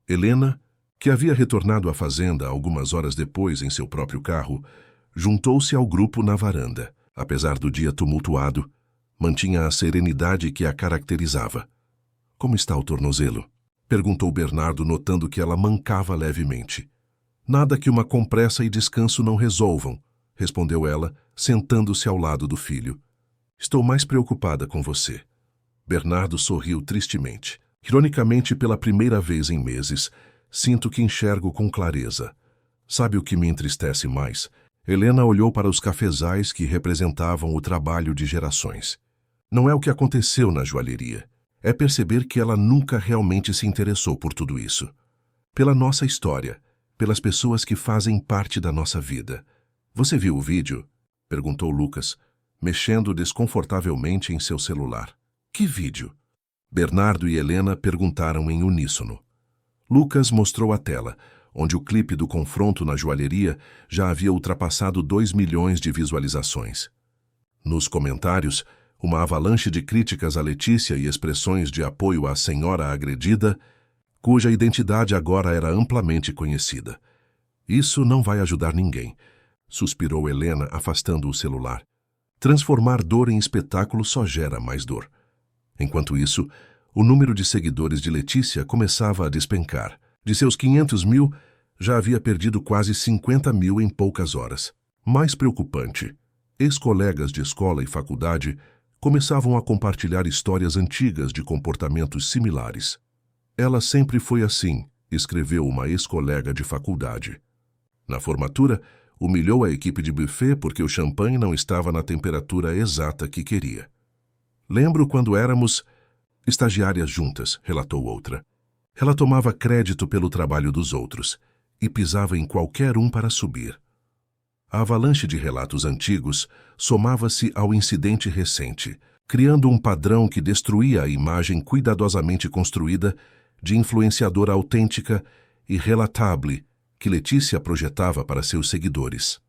Helena, que havia retornado à fazenda algumas horas depois em seu próprio carro, juntou-se ao grupo na varanda. Apesar do dia tumultuado, mantinha a serenidade que a caracterizava. Como está o tornozelo? Perguntou Bernardo, notando que ela mancava levemente. Nada que uma compressa e descanso não resolvam, respondeu ela, sentando-se ao lado do filho. Estou mais preocupada com você. Bernardo sorriu tristemente. Ironicamente, pela primeira vez em meses, sinto que enxergo com clareza. Sabe o que me entristece mais? Helena olhou para os cafezais que representavam o trabalho de gerações. Não é o que aconteceu na joalheria. É perceber que ela nunca realmente se interessou por tudo isso. Pela nossa história, pelas pessoas que fazem parte da nossa vida. Você viu o vídeo? Perguntou Lucas, mexendo desconfortavelmente em seu celular. Que vídeo? Bernardo e Helena perguntaram em uníssono. Lucas mostrou a tela, onde o clipe do confronto na joalheria já havia ultrapassado 2 milhões de visualizações. Nos comentários, uma avalanche de críticas a Letícia e expressões de apoio à senhora agredida, cuja identidade agora era amplamente conhecida. Isso não vai ajudar ninguém, suspirou Helena, afastando o celular. Transformar dor em espetáculo só gera mais dor. Enquanto isso, o número de seguidores de Letícia começava a despencar. De seus 500 mil, já havia perdido quase 50 mil em poucas horas. Mais preocupante, ex-colegas de escola e faculdade começavam a compartilhar histórias antigas de comportamentos similares. Ela sempre foi assim, escreveu uma ex-colega de faculdade. Na formatura, humilhou a equipe de buffet porque o champanhe não estava na temperatura exata que queria. Lembro quando éramos estagiárias juntas, relatou outra. Ela tomava crédito pelo trabalho dos outros e pisava em qualquer um para subir. A avalanche de relatos antigos somava-se ao incidente recente, criando um padrão que destruía a imagem cuidadosamente construída de influenciadora autêntica e relatable que Letícia projetava para seus seguidores.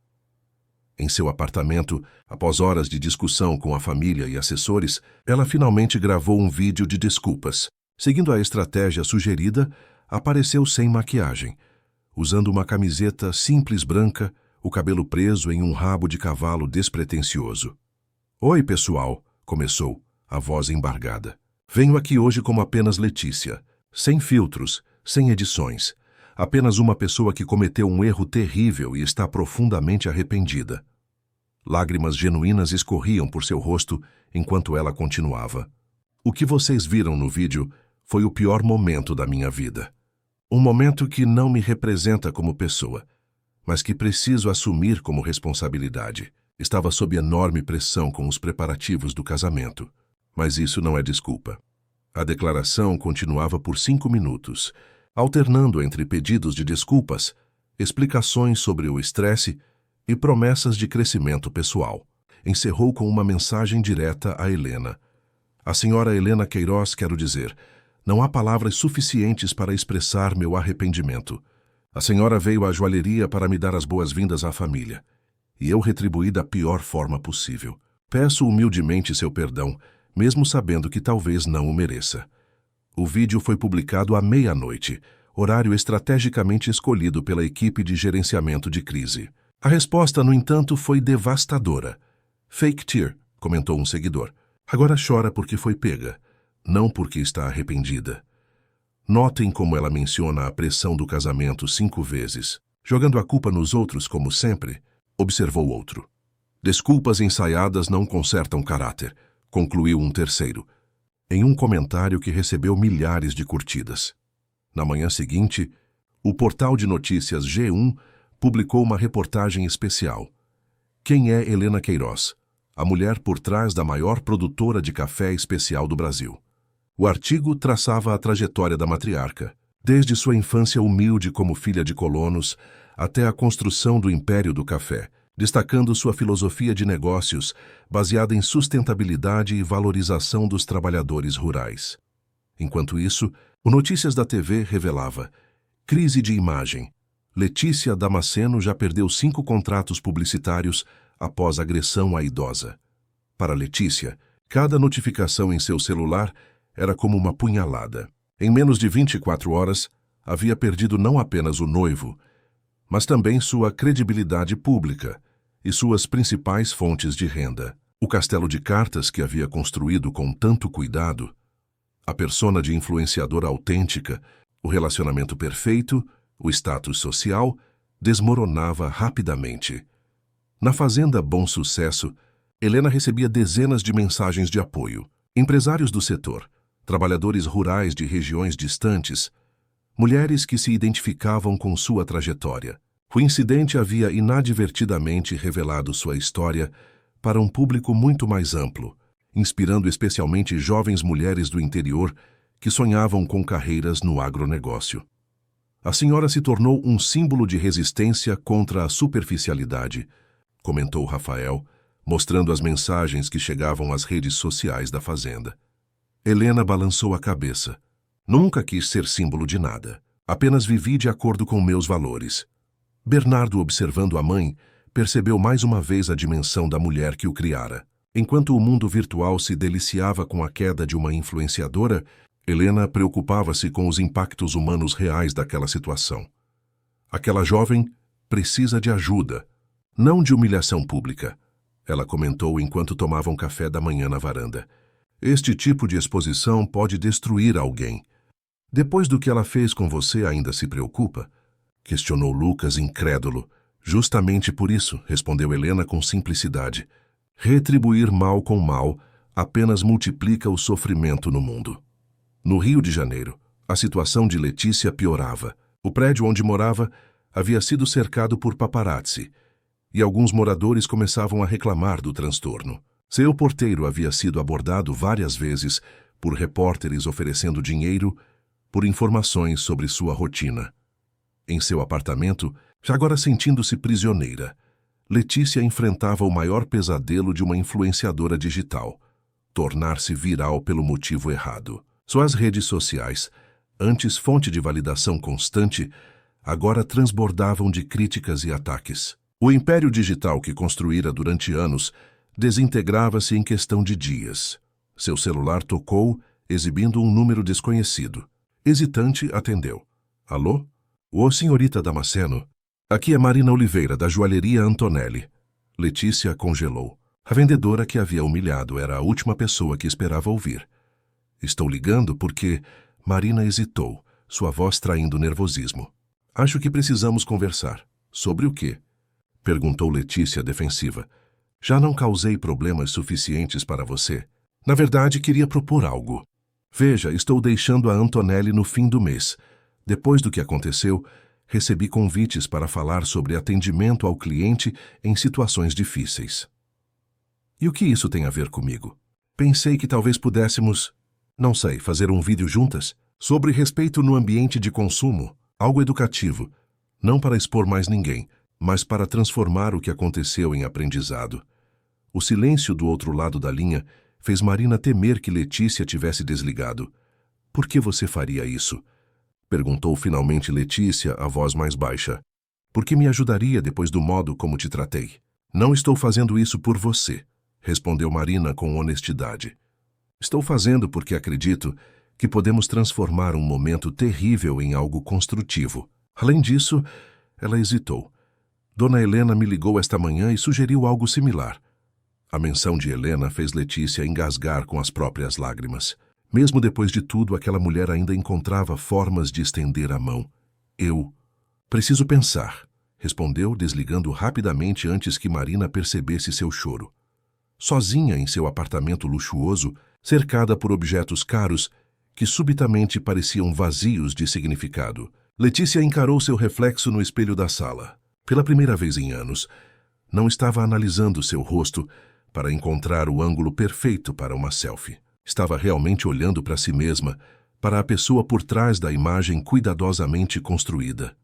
Em seu apartamento, após horas de discussão com a família e assessores, ela finalmente gravou um vídeo de desculpas. Seguindo a estratégia sugerida, apareceu sem maquiagem, usando uma camiseta simples branca, o cabelo preso em um rabo de cavalo despretensioso. Oi, pessoal, começou, a voz embargada. Venho aqui hoje como apenas Letícia, sem filtros, sem edições. Apenas uma pessoa que cometeu um erro terrível e está profundamente arrependida. Lágrimas genuínas escorriam por seu rosto enquanto ela continuava. O que vocês viram no vídeo foi o pior momento da minha vida. Um momento que não me representa como pessoa, mas que preciso assumir como responsabilidade. Estava sob enorme pressão com os preparativos do casamento, mas isso não é desculpa. A declaração continuava por 5 minutos, alternando entre pedidos de desculpas, explicações sobre o estresse e promessas de crescimento pessoal. Encerrou com uma mensagem direta a Helena. A senhora Helena Queiroz, quero dizer, não há palavras suficientes para expressar meu arrependimento. A senhora veio à joalheria para me dar as boas-vindas à família, e eu retribuí da pior forma possível. Peço humildemente seu perdão, mesmo sabendo que talvez não o mereça. O vídeo foi publicado à meia-noite, horário estrategicamente escolhido pela equipe de gerenciamento de crise. A resposta, no entanto, foi devastadora. Fake tear, comentou um seguidor. Agora chora porque foi pega, não porque está arrependida. Notem como ela menciona a pressão do casamento 5 vezes. Jogando a culpa nos outros como sempre, observou outro. Desculpas ensaiadas não consertam caráter, concluiu um terceiro, em um comentário que recebeu milhares de curtidas. Na manhã seguinte, o portal de notícias G1 publicou uma reportagem especial. Quem é Helena Queiroz, a mulher por trás da maior produtora de café especial do Brasil? O artigo traçava a trajetória da matriarca, desde sua infância humilde como filha de colonos até a construção do império do café, destacando sua filosofia de negócios baseada em sustentabilidade e valorização dos trabalhadores rurais. Enquanto isso, o Notícias da TV revelava: crise de imagem. Letícia Damasceno já perdeu 5 contratos publicitários após agressão à idosa. Para Letícia, cada notificação em seu celular era como uma punhalada. Em menos de 24 horas, havia perdido não apenas o noivo, mas também sua credibilidade pública e suas principais fontes de renda. O castelo de cartas que havia construído com tanto cuidado, a persona de influenciadora autêntica, o relacionamento perfeito, o status social, desmoronava rapidamente. Na fazenda Bom Sucesso, Helena recebia dezenas de mensagens de apoio. Empresários do setor, trabalhadores rurais de regiões distantes, mulheres que se identificavam com sua trajetória. O incidente havia inadvertidamente revelado sua história para um público muito mais amplo, inspirando especialmente jovens mulheres do interior que sonhavam com carreiras no agronegócio. A senhora se tornou um símbolo de resistência contra a superficialidade, comentou Rafael, mostrando as mensagens que chegavam às redes sociais da fazenda. Helena balançou a cabeça. Nunca quis ser símbolo de nada. Apenas vivi de acordo com meus valores. Bernardo, observando a mãe, percebeu mais uma vez a dimensão da mulher que o criara. Enquanto o mundo virtual se deliciava com a queda de uma influenciadora, Helena preocupava-se com os impactos humanos reais daquela situação. Aquela jovem precisa de ajuda, não de humilhação pública, ela comentou enquanto tomavam café da manhã na varanda. Este tipo de exposição pode destruir alguém. Depois do que ela fez com você, ainda se preocupa? Questionou Lucas, incrédulo. Justamente por isso, respondeu Helena com simplicidade. Retribuir mal com mal apenas multiplica o sofrimento no mundo. No Rio de Janeiro, a situação de Letícia piorava. O prédio onde morava havia sido cercado por paparazzi, e alguns moradores começavam a reclamar do transtorno. Seu porteiro havia sido abordado várias vezes por repórteres oferecendo dinheiro por informações sobre sua rotina. Em seu apartamento, já agora sentindo-se prisioneira, Letícia enfrentava o maior pesadelo de uma influenciadora digital: tornar-se viral pelo motivo errado. Suas redes sociais, antes fonte de validação constante, agora transbordavam de críticas e ataques. O império digital que construíra durante anos desintegrava-se em questão de dias. Seu celular tocou, exibindo um número desconhecido. Hesitante, atendeu. Alô? Ô, senhorita Damasceno. Aqui é Marina Oliveira, da joalheria Antonelli. Letícia congelou. A vendedora que havia humilhado era a última pessoa que esperava ouvir. Estou ligando porque... Marina hesitou, sua voz traindo nervosismo. Acho que precisamos conversar. Sobre o quê? Perguntou Letícia, defensiva. Já não causei problemas suficientes para você? Na verdade, queria propor algo. Veja, estou deixando a Antonelli no fim do mês. Depois do que aconteceu, recebi convites para falar sobre atendimento ao cliente em situações difíceis. E o que isso tem a ver comigo? Pensei que talvez pudéssemos, não sei, fazer um vídeo juntas sobre respeito no ambiente de consumo, algo educativo, não para expor mais ninguém, mas para transformar o que aconteceu em aprendizado. O silêncio do outro lado da linha fez Marina temer que Letícia tivesse desligado. Por que você faria isso? Perguntou finalmente Letícia, a voz mais baixa. Porque me ajudaria depois do modo como te tratei. Não estou fazendo isso por você, respondeu Marina com honestidade. Estou fazendo porque acredito que podemos transformar um momento terrível em algo construtivo. Além disso, ela hesitou. Dona Helena me ligou esta manhã e sugeriu algo similar. A menção de Helena fez Letícia engasgar com as próprias lágrimas. Mesmo depois de tudo, aquela mulher ainda encontrava formas de estender a mão. Eu preciso pensar, respondeu, desligando rapidamente antes que Marina percebesse seu choro. Sozinha em seu apartamento luxuoso, cercada por objetos caros que subitamente pareciam vazios de significado, Letícia encarou seu reflexo no espelho da sala. Pela primeira vez em anos, não estava analisando seu rosto para encontrar o ângulo perfeito para uma selfie. Estava realmente olhando para si mesma, para a pessoa por trás da imagem cuidadosamente construída.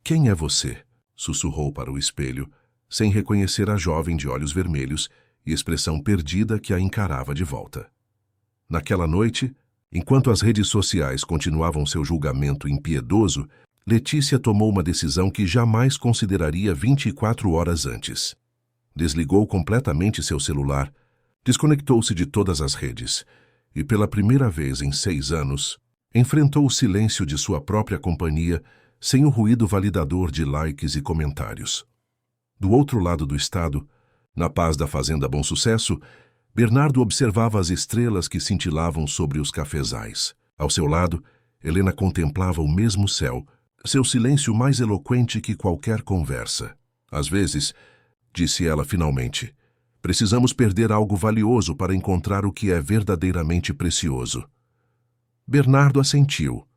Quem é você? Sussurrou para o espelho, sem reconhecer a jovem de olhos vermelhos e expressão perdida que a encarava de volta. Naquela noite, enquanto as redes sociais continuavam seu julgamento impiedoso, Letícia tomou uma decisão que jamais consideraria 24 horas antes. Desligou completamente seu celular, desconectou-se de todas as redes e, pela primeira vez em 6 anos, enfrentou o silêncio de sua própria companhia sem o ruído validador de likes e comentários. Do outro lado do estado, na paz da fazenda Bom Sucesso, Bernardo observava as estrelas que cintilavam sobre os cafezais. Ao seu lado, Helena contemplava o mesmo céu, seu silêncio mais eloquente que qualquer conversa. Às vezes, disse ela finalmente. Precisamos perder algo valioso para encontrar o que é verdadeiramente precioso. Bernardo assentiu,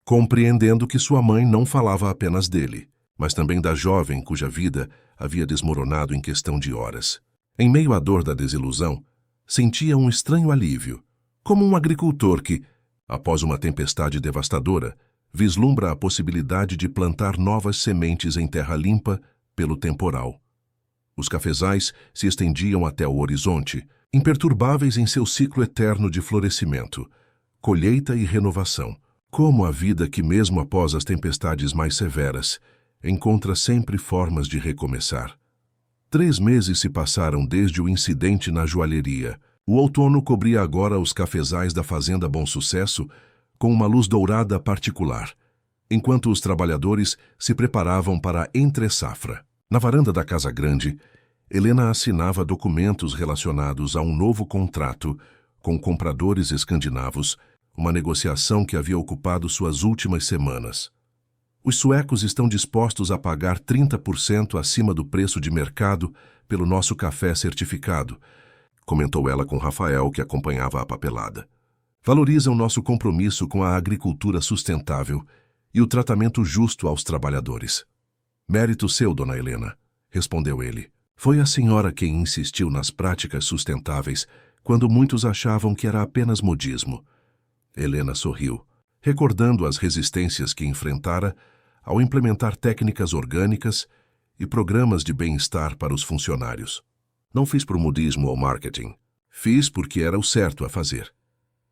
compreendendo que sua mãe não falava apenas dele, mas também da jovem cuja vida havia desmoronado em questão de horas. Em meio à dor da desilusão, sentia um estranho alívio, como um agricultor que, após uma tempestade devastadora, vislumbra a possibilidade de plantar novas sementes em terra limpa pelo temporal. Os cafezais se estendiam até o horizonte, imperturbáveis em seu ciclo eterno de florescimento, colheita e renovação, como a vida que, mesmo após as tempestades mais severas, encontra sempre formas de recomeçar. 3 meses se passaram desde o incidente na joalheria. O outono cobria agora os cafezais da fazenda Bom Sucesso com uma luz dourada particular, enquanto os trabalhadores se preparavam para a entre-safra. Na varanda da Casa Grande, Helena assinava documentos relacionados a um novo contrato com compradores escandinavos, uma negociação que havia ocupado suas últimas semanas. Os suecos estão dispostos a pagar 30% acima do preço de mercado pelo nosso café certificado, comentou ela com Rafael, que acompanhava a papelada. Valorizam nosso compromisso com a agricultura sustentável e o tratamento justo aos trabalhadores. Mérito seu, dona Helena, respondeu ele. Foi a senhora quem insistiu nas práticas sustentáveis quando muitos achavam que era apenas modismo. Helena sorriu, recordando as resistências que enfrentara ao implementar técnicas orgânicas e programas de bem-estar para os funcionários. Não fiz por modismo ou marketing. Fiz porque era o certo a fazer.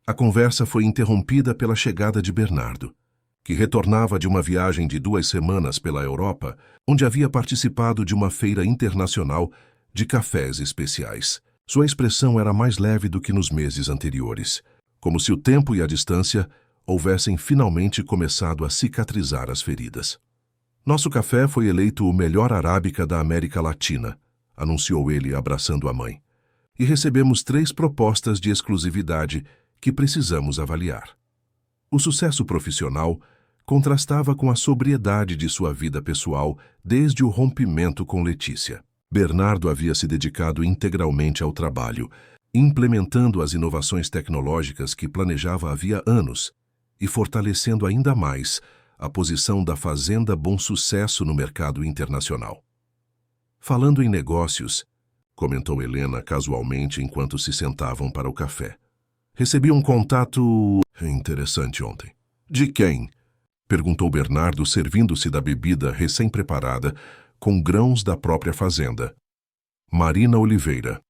A conversa foi interrompida pela chegada de Bernardo, que retornava de uma viagem de 2 semanas pela Europa, onde havia participado de uma feira internacional de cafés especiais. Sua expressão era mais leve do que nos meses anteriores, como se o tempo e a distância houvessem finalmente começado a cicatrizar as feridas. Nosso café foi eleito o melhor arábica da América Latina, anunciou ele abraçando a mãe. E recebemos 3 propostas de exclusividade que precisamos avaliar. O sucesso profissional contrastava com a sobriedade de sua vida pessoal desde o rompimento com Letícia. Bernardo havia se dedicado integralmente ao trabalho, implementando as inovações tecnológicas que planejava havia anos e fortalecendo ainda mais a posição da Fazenda Bom Sucesso no mercado internacional. Falando em negócios, comentou Helena casualmente enquanto se sentavam para o café. Recebi um contato interessante ontem. De quem? Perguntou Bernardo, servindo-se da bebida recém-preparada com grãos da própria fazenda. Marina Oliveira.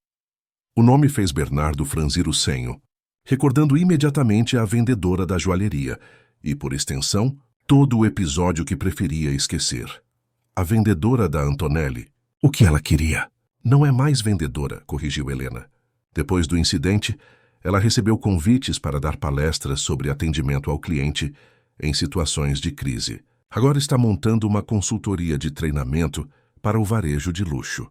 O nome fez Bernardo franzir o senho, recordando imediatamente a vendedora da joalheria e, por extensão, todo o episódio que preferia esquecer. A vendedora da Antonelli. O que ela queria? Não é mais vendedora, corrigiu Helena. Depois do incidente, ela recebeu convites para dar palestras sobre atendimento ao cliente em situações de crise. Agora está montando uma consultoria de treinamento para o varejo de luxo.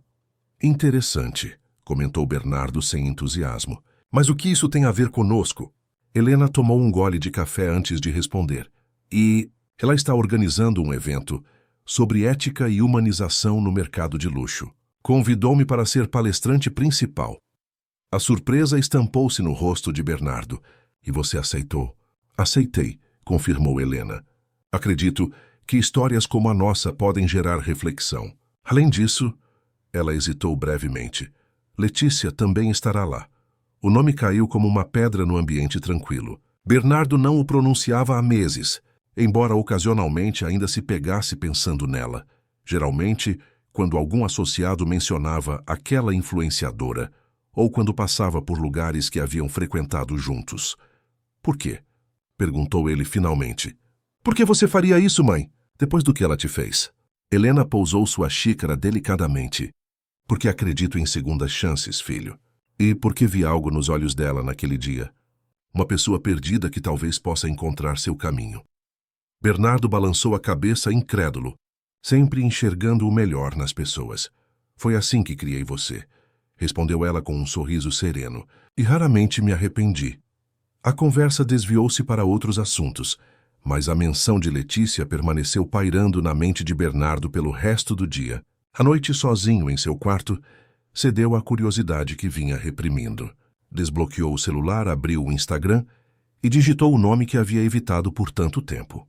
Interessante, comentou Bernardo sem entusiasmo. Mas o que isso tem a ver conosco? Helena tomou um gole de café antes de responder. E ela está organizando um evento sobre ética e humanização no mercado de luxo. Convidou-me para ser palestrante principal. A surpresa estampou-se no rosto de Bernardo. E você aceitou? Aceitei, confirmou Helena. Acredito que histórias como a nossa podem gerar reflexão. Além disso, ela hesitou brevemente. Letícia também estará lá. O nome caiu como uma pedra no ambiente tranquilo. Bernardo não o pronunciava há meses, embora ocasionalmente ainda se pegasse pensando nela. Geralmente, quando algum associado mencionava aquela influenciadora, ou quando passava por lugares que haviam frequentado juntos. Por quê? Perguntou ele finalmente. Por que você faria isso, mãe? Depois do que ela te fez. Helena pousou sua xícara delicadamente. Porque acredito em segundas chances, filho. E porque vi algo nos olhos dela naquele dia. Uma pessoa perdida que talvez possa encontrar seu caminho. Bernardo balançou a cabeça incrédulo, sempre enxergando o melhor nas pessoas. Foi assim que criei você, respondeu ela com um sorriso sereno, e raramente me arrependi. A conversa desviou-se para outros assuntos, mas a menção de Letícia permaneceu pairando na mente de Bernardo pelo resto do dia. À noite, sozinho em seu quarto, cedeu à curiosidade que vinha reprimindo. Desbloqueou o celular, abriu o Instagram e digitou o nome que havia evitado por tanto tempo.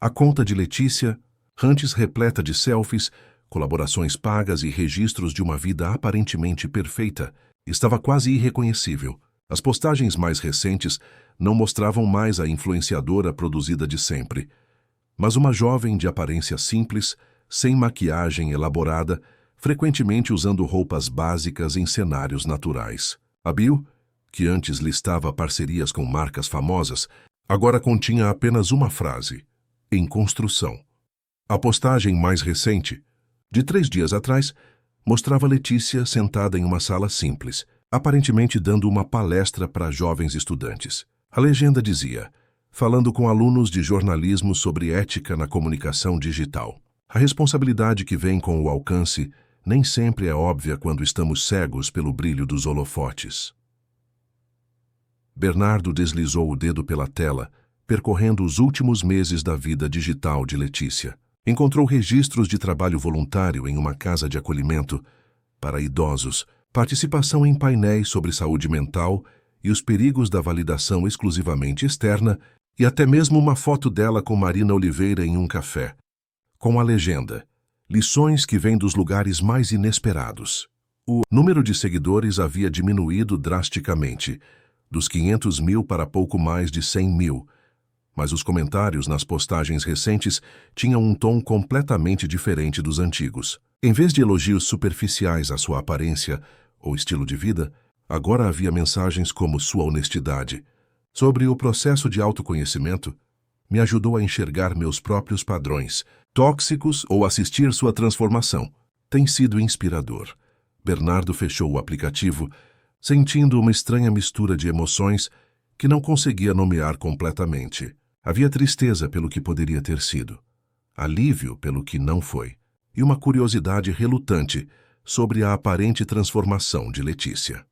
A conta de Letícia, antes repleta de selfies, colaborações pagas e registros de uma vida aparentemente perfeita, estava quase irreconhecível. As postagens mais recentes não mostravam mais a influenciadora produzida de sempre, mas uma jovem de aparência simples, sem maquiagem elaborada, frequentemente usando roupas básicas em cenários naturais. A bio, que antes listava parcerias com marcas famosas, agora continha apenas uma frase: em construção. A postagem mais recente, de 3 dias atrás, mostrava Letícia sentada em uma sala simples, aparentemente dando uma palestra para jovens estudantes. A legenda dizia: falando com alunos de jornalismo sobre ética na comunicação digital. A responsabilidade que vem com o alcance nem sempre é óbvia quando estamos cegos pelo brilho dos holofotes. Bernardo deslizou o dedo pela tela, percorrendo os últimos meses da vida digital de Letícia. Encontrou registros de trabalho voluntário em uma casa de acolhimento para idosos, participação em painéis sobre saúde mental e os perigos da validação exclusivamente externa, e até mesmo uma foto dela com Marina Oliveira em um café, com a legenda: lições que vêm dos lugares mais inesperados. O número de seguidores havia diminuído drasticamente, dos 500 mil para pouco mais de 100 mil, mas os comentários nas postagens recentes tinham um tom completamente diferente dos antigos. Em vez de elogios superficiais à sua aparência ou estilo de vida, agora havia mensagens como sua honestidade. Sobre o processo de autoconhecimento, me ajudou a enxergar meus próprios padrões tóxicos ou assistir sua transformação. Tem sido inspirador. Bernardo fechou o aplicativo, sentindo uma estranha mistura de emoções que não conseguia nomear completamente. Havia tristeza pelo que poderia ter sido, alívio pelo que não foi, e uma curiosidade relutante sobre a aparente transformação de Letícia.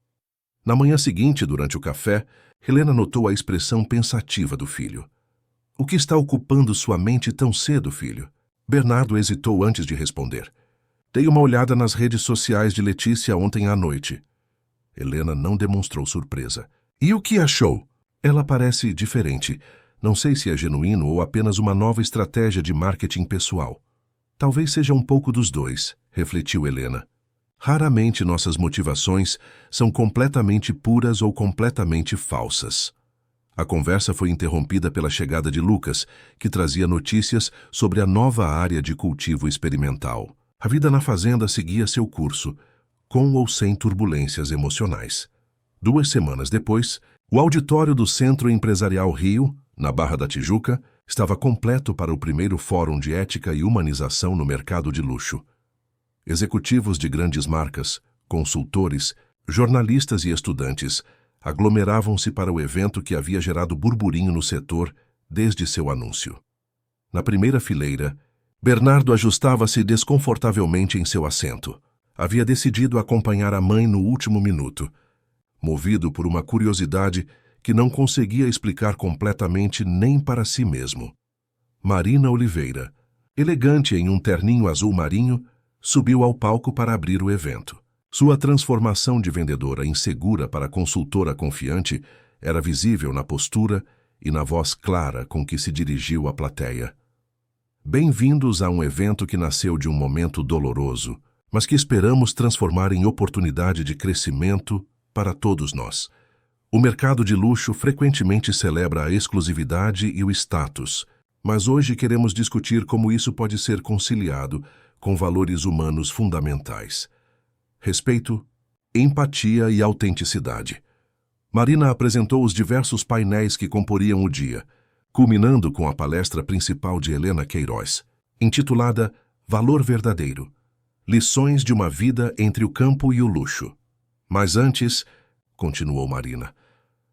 Na manhã seguinte, durante o café, Helena notou a expressão pensativa do filho. O que está ocupando sua mente tão cedo, filho? Bernardo hesitou antes de responder. Dei uma olhada nas redes sociais de Letícia ontem à noite. Helena não demonstrou surpresa. E o que achou? Ela parece diferente. Não sei se é genuíno ou apenas uma nova estratégia de marketing pessoal. Talvez seja um pouco dos dois, refletiu Helena. Raramente nossas motivações são completamente puras ou completamente falsas. A conversa foi interrompida pela chegada de Lucas, que trazia notícias sobre a nova área de cultivo experimental. A vida na fazenda seguia seu curso, com ou sem turbulências emocionais. 2 semanas depois, o auditório do Centro Empresarial Rio, na Barra da Tijuca, estava completo para o primeiro Fórum de Ética e Humanização no Mercado de Luxo. Executivos de grandes marcas, consultores, jornalistas e estudantes aglomeravam-se para o evento que havia gerado burburinho no setor desde seu anúncio. Na primeira fileira, Bernardo ajustava-se desconfortavelmente em seu assento. Havia decidido acompanhar a mãe no último minuto, movido por uma curiosidade que não conseguia explicar completamente nem para si mesmo. Marina Oliveira, elegante em um terninho azul marinho, subiu ao palco para abrir o evento. Sua transformação de vendedora insegura para consultora confiante era visível na postura e na voz clara com que se dirigiu à plateia. Bem-vindos a um evento que nasceu de um momento doloroso, mas que esperamos transformar em oportunidade de crescimento para todos nós. O mercado de luxo frequentemente celebra a exclusividade e o status, mas hoje queremos discutir como isso pode ser conciliado com valores humanos fundamentais: respeito, empatia e autenticidade. Marina apresentou os diversos painéis que comporiam o dia, culminando com a palestra principal de Helena Queiroz, intitulada Valor Verdadeiro: Lições de uma Vida entre o Campo e o Luxo. Mas antes, continuou Marina,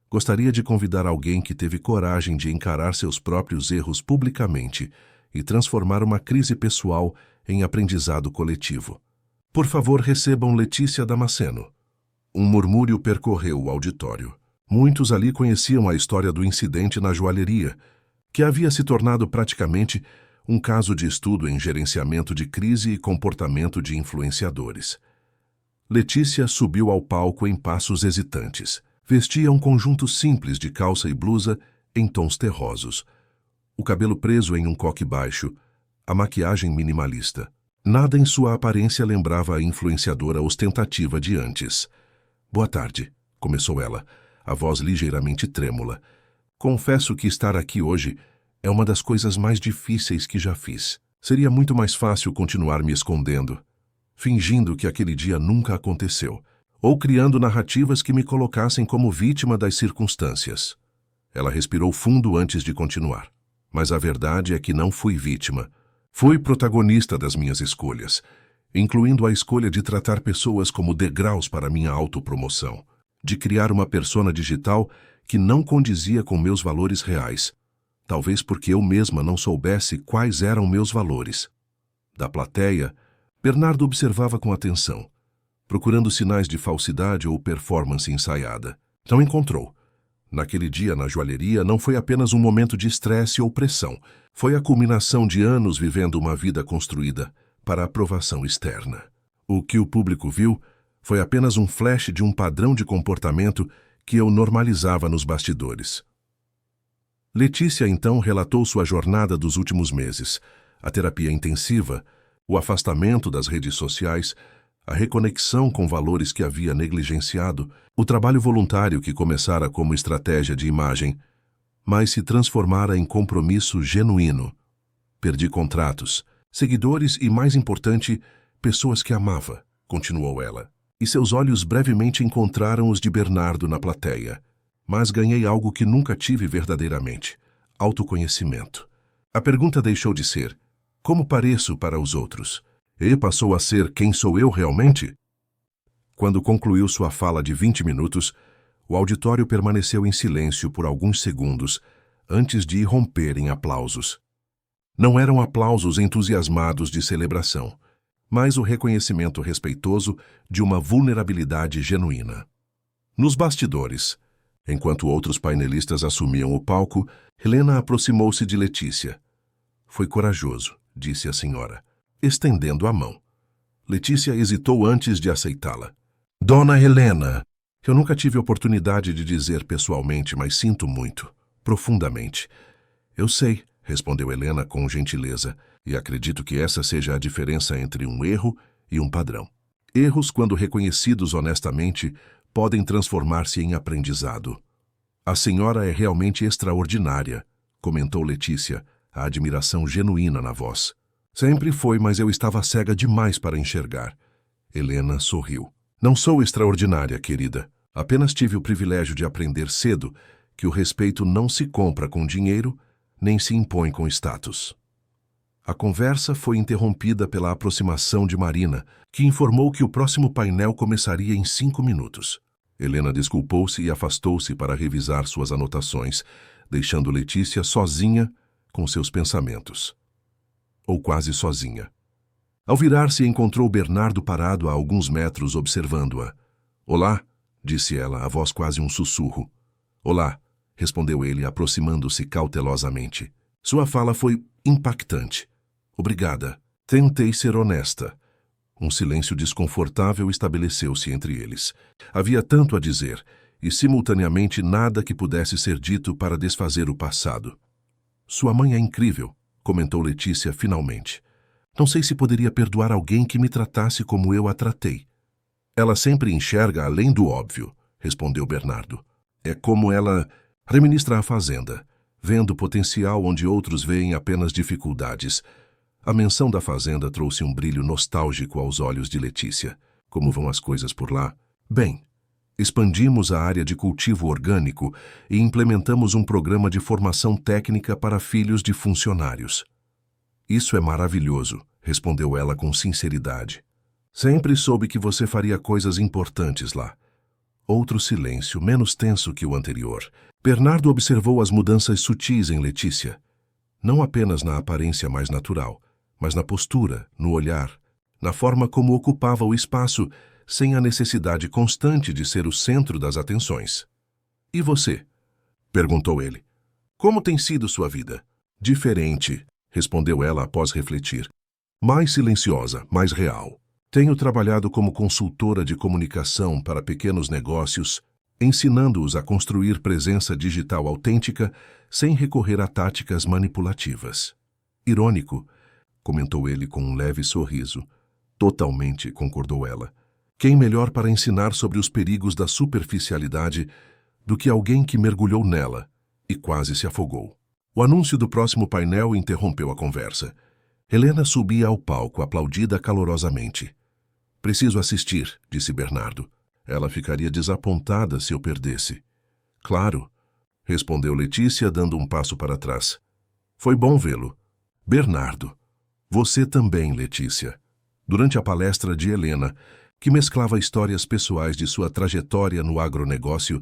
gostaria de convidar alguém que teve coragem de encarar seus próprios erros publicamente e transformar uma crise pessoal em aprendizado coletivo. Por favor, recebam Letícia Damasceno. Um murmúrio percorreu o auditório. Muitos ali conheciam a história do incidente na joalheria, que havia se tornado praticamente um caso de estudo em gerenciamento de crise e comportamento de influenciadores. Letícia subiu ao palco em passos hesitantes. Vestia um conjunto simples de calça e blusa em tons terrosos. O cabelo preso em um coque baixo, a maquiagem minimalista. Nada em sua aparência lembrava a influenciadora ostentativa de antes. "Boa tarde", começou ela, a voz ligeiramente trêmula. "Confesso que estar aqui hoje é uma das coisas mais difíceis que já fiz. Seria muito mais fácil continuar me escondendo, fingindo que aquele dia nunca aconteceu, ou criando narrativas que me colocassem como vítima das circunstâncias." Ela respirou fundo antes de continuar. "Mas a verdade é que não fui vítima. Fui protagonista das minhas escolhas, incluindo a escolha de tratar pessoas como degraus para minha autopromoção, de criar uma persona digital que não condizia com meus valores reais, talvez porque eu mesma não soubesse quais eram meus valores." Da plateia, Bernardo observava com atenção, procurando sinais de falsidade ou performance ensaiada. Não encontrou. Naquele dia na joalheria não foi apenas um momento de estresse ou pressão, foi a culminação de anos vivendo uma vida construída para a aprovação externa. O que o público viu foi apenas um flash de um padrão de comportamento que eu normalizava nos bastidores. Letícia então relatou sua jornada dos últimos meses, a terapia intensiva, o afastamento das redes sociais, a reconexão com valores que havia negligenciado, o trabalho voluntário que começara como estratégia de imagem, mas se transformara em compromisso genuíno. "Perdi contratos, seguidores e, mais importante, pessoas que amava", continuou ela. E seus olhos brevemente encontraram os de Bernardo na plateia. "Mas ganhei algo que nunca tive verdadeiramente: autoconhecimento." A pergunta deixou de ser: "Como pareço para os outros?" e passou a ser: "Quem sou eu realmente?" Quando concluiu sua fala de 20 minutos, o auditório permaneceu em silêncio por alguns segundos, antes de irromper em aplausos. Não eram aplausos entusiasmados de celebração, mas o reconhecimento respeitoso de uma vulnerabilidade genuína. Nos bastidores, enquanto outros painelistas assumiam o palco, Helena aproximou-se de Letícia. "Foi corajoso", disse a senhora, estendendo a mão. Letícia hesitou antes de aceitá-la. "Dona Helena, eu nunca tive oportunidade de dizer pessoalmente, mas sinto muito, profundamente." "Eu sei", respondeu Helena com gentileza, "e acredito que essa seja a diferença entre um erro e um padrão. Erros, quando reconhecidos honestamente, podem transformar-se em aprendizado." "A senhora é realmente extraordinária", comentou Letícia, a admiração genuína na voz. "Sempre foi, mas eu estava cega demais para enxergar." Helena sorriu. "Não sou extraordinária, querida. Apenas tive o privilégio de aprender cedo que o respeito não se compra com dinheiro, nem se impõe com status." A conversa foi interrompida pela aproximação de Marina, que informou que o próximo painel começaria em 5 minutos. Helena desculpou-se e afastou-se para revisar suas anotações, deixando Letícia sozinha com seus pensamentos. Ou quase sozinha. Ao virar-se, encontrou Bernardo parado a alguns metros observando-a. "Olá", disse ela, a voz quase um sussurro. "Olá", respondeu ele, aproximando-se cautelosamente. Sua fala foi impactante. "Obrigada. Tentei ser honesta." Um silêncio desconfortável estabeleceu-se entre eles. Havia tanto a dizer, e simultaneamente nada que pudesse ser dito para desfazer o passado. "Sua mãe é incrível", comentou Letícia finalmente. "Não sei se poderia perdoar alguém que me tratasse como eu a tratei." "Ela sempre enxerga além do óbvio", respondeu Bernardo. "É como ela administra a fazenda, vendo potencial onde outros veem apenas dificuldades." A menção da fazenda trouxe um brilho nostálgico aos olhos de Letícia. "Como vão as coisas por lá?" "Bem, expandimos a área de cultivo orgânico e implementamos um programa de formação técnica para filhos de funcionários." "Isso é maravilhoso", respondeu ela com sinceridade. "Sempre soube que você faria coisas importantes lá." Outro silêncio, menos tenso que o anterior. Bernardo observou as mudanças sutis em Letícia. Não apenas na aparência mais natural, mas na postura, no olhar, na forma como ocupava o espaço, sem a necessidade constante de ser o centro das atenções. "E você?" perguntou ele. "Como tem sido sua vida?" "Diferente", respondeu ela após refletir. Mais silenciosa, mais real. Tenho trabalhado como consultora de comunicação para pequenos negócios, ensinando-os a construir presença digital autêntica sem recorrer a táticas manipulativas. Irônico, comentou ele com um leve sorriso. Totalmente, concordou ela. Quem melhor para ensinar sobre os perigos da superficialidade do que alguém que mergulhou nela e quase se afogou? O anúncio do próximo painel interrompeu a conversa. Helena subia ao palco, aplaudida calorosamente. Preciso assistir, disse Bernardo. Ela ficaria desapontada se eu perdesse. Claro, respondeu Letícia, dando um passo para trás. Foi bom vê-lo. Bernardo. Você também, Letícia. Durante a palestra de Helena, que mesclava histórias pessoais de sua trajetória no agronegócio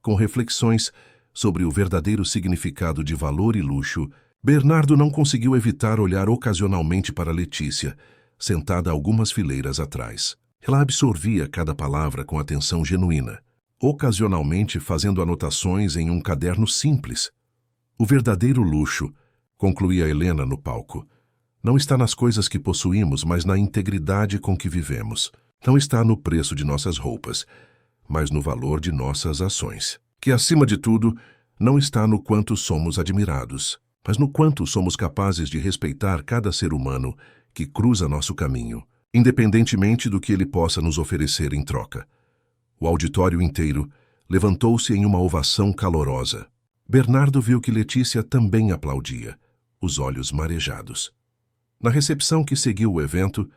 com reflexões sobre o verdadeiro significado de valor e luxo, Bernardo não conseguiu evitar olhar ocasionalmente para Letícia, sentada algumas fileiras atrás. Ela absorvia cada palavra com atenção genuína, ocasionalmente fazendo anotações em um caderno simples. O verdadeiro luxo, concluía Helena no palco, não está nas coisas que possuímos, mas na integridade com que vivemos. Não está no preço de nossas roupas, mas no valor de nossas ações. Que, acima de tudo, não está no quanto somos admirados, mas no quanto somos capazes de respeitar cada ser humano que cruza nosso caminho, independentemente do que ele possa nos oferecer em troca. O auditório inteiro levantou-se em uma ovação calorosa. Bernardo viu que Letícia também aplaudia, os olhos marejados. Na recepção que seguiu o evento,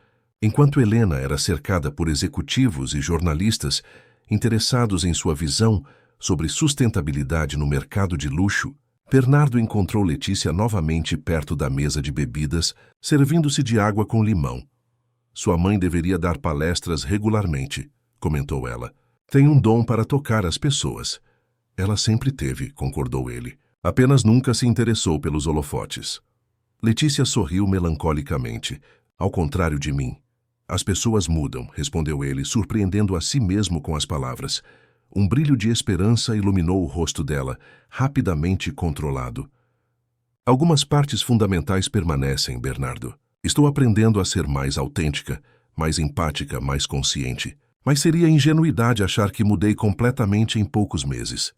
enquanto Helena era cercada por executivos e jornalistas interessados em sua visão sobre sustentabilidade no mercado de luxo, Bernardo encontrou Letícia novamente perto da mesa de bebidas, servindo-se de água com limão. Sua mãe deveria dar palestras regularmente, comentou ela. Tem um dom para tocar as pessoas. Ela sempre teve, concordou ele. Apenas nunca se interessou pelos holofotes. Letícia sorriu melancolicamente. Ao contrário de mim. As pessoas mudam, respondeu ele, surpreendendo a si mesmo com as palavras. Um brilho de esperança iluminou o rosto dela, rapidamente controlado. Algumas partes fundamentais permanecem, Bernardo. Estou aprendendo a ser mais autêntica, mais empática, mais consciente. Mas seria ingenuidade achar que mudei completamente em poucos meses.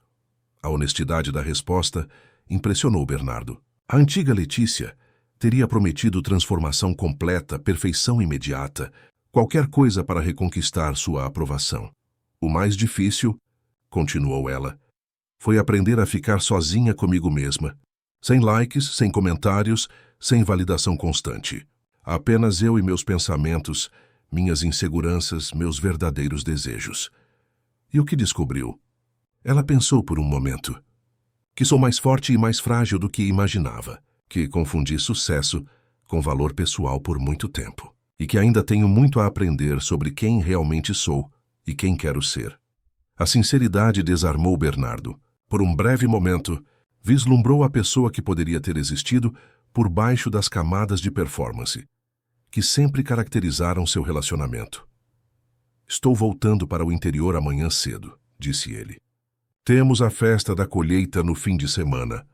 A honestidade da resposta impressionou Bernardo. A antiga Letícia teria prometido transformação completa, perfeição imediata, qualquer coisa para reconquistar sua aprovação. O mais difícil, continuou ela, foi aprender a ficar sozinha comigo mesma, sem likes, sem comentários, sem validação constante. Apenas eu e meus pensamentos, minhas inseguranças, meus verdadeiros desejos. E o que descobriu? Ela pensou por um momento. Que sou mais forte e mais frágil do que imaginava, que confundi sucesso com valor pessoal por muito tempo, e que ainda tenho muito a aprender sobre quem realmente sou e quem quero ser. A sinceridade desarmou Bernardo. Por um breve momento, vislumbrou a pessoa que poderia ter existido por baixo das camadas de performance, que sempre caracterizaram seu relacionamento. Estou voltando para o interior amanhã cedo, disse ele. Temos a festa da colheita no fim de semana.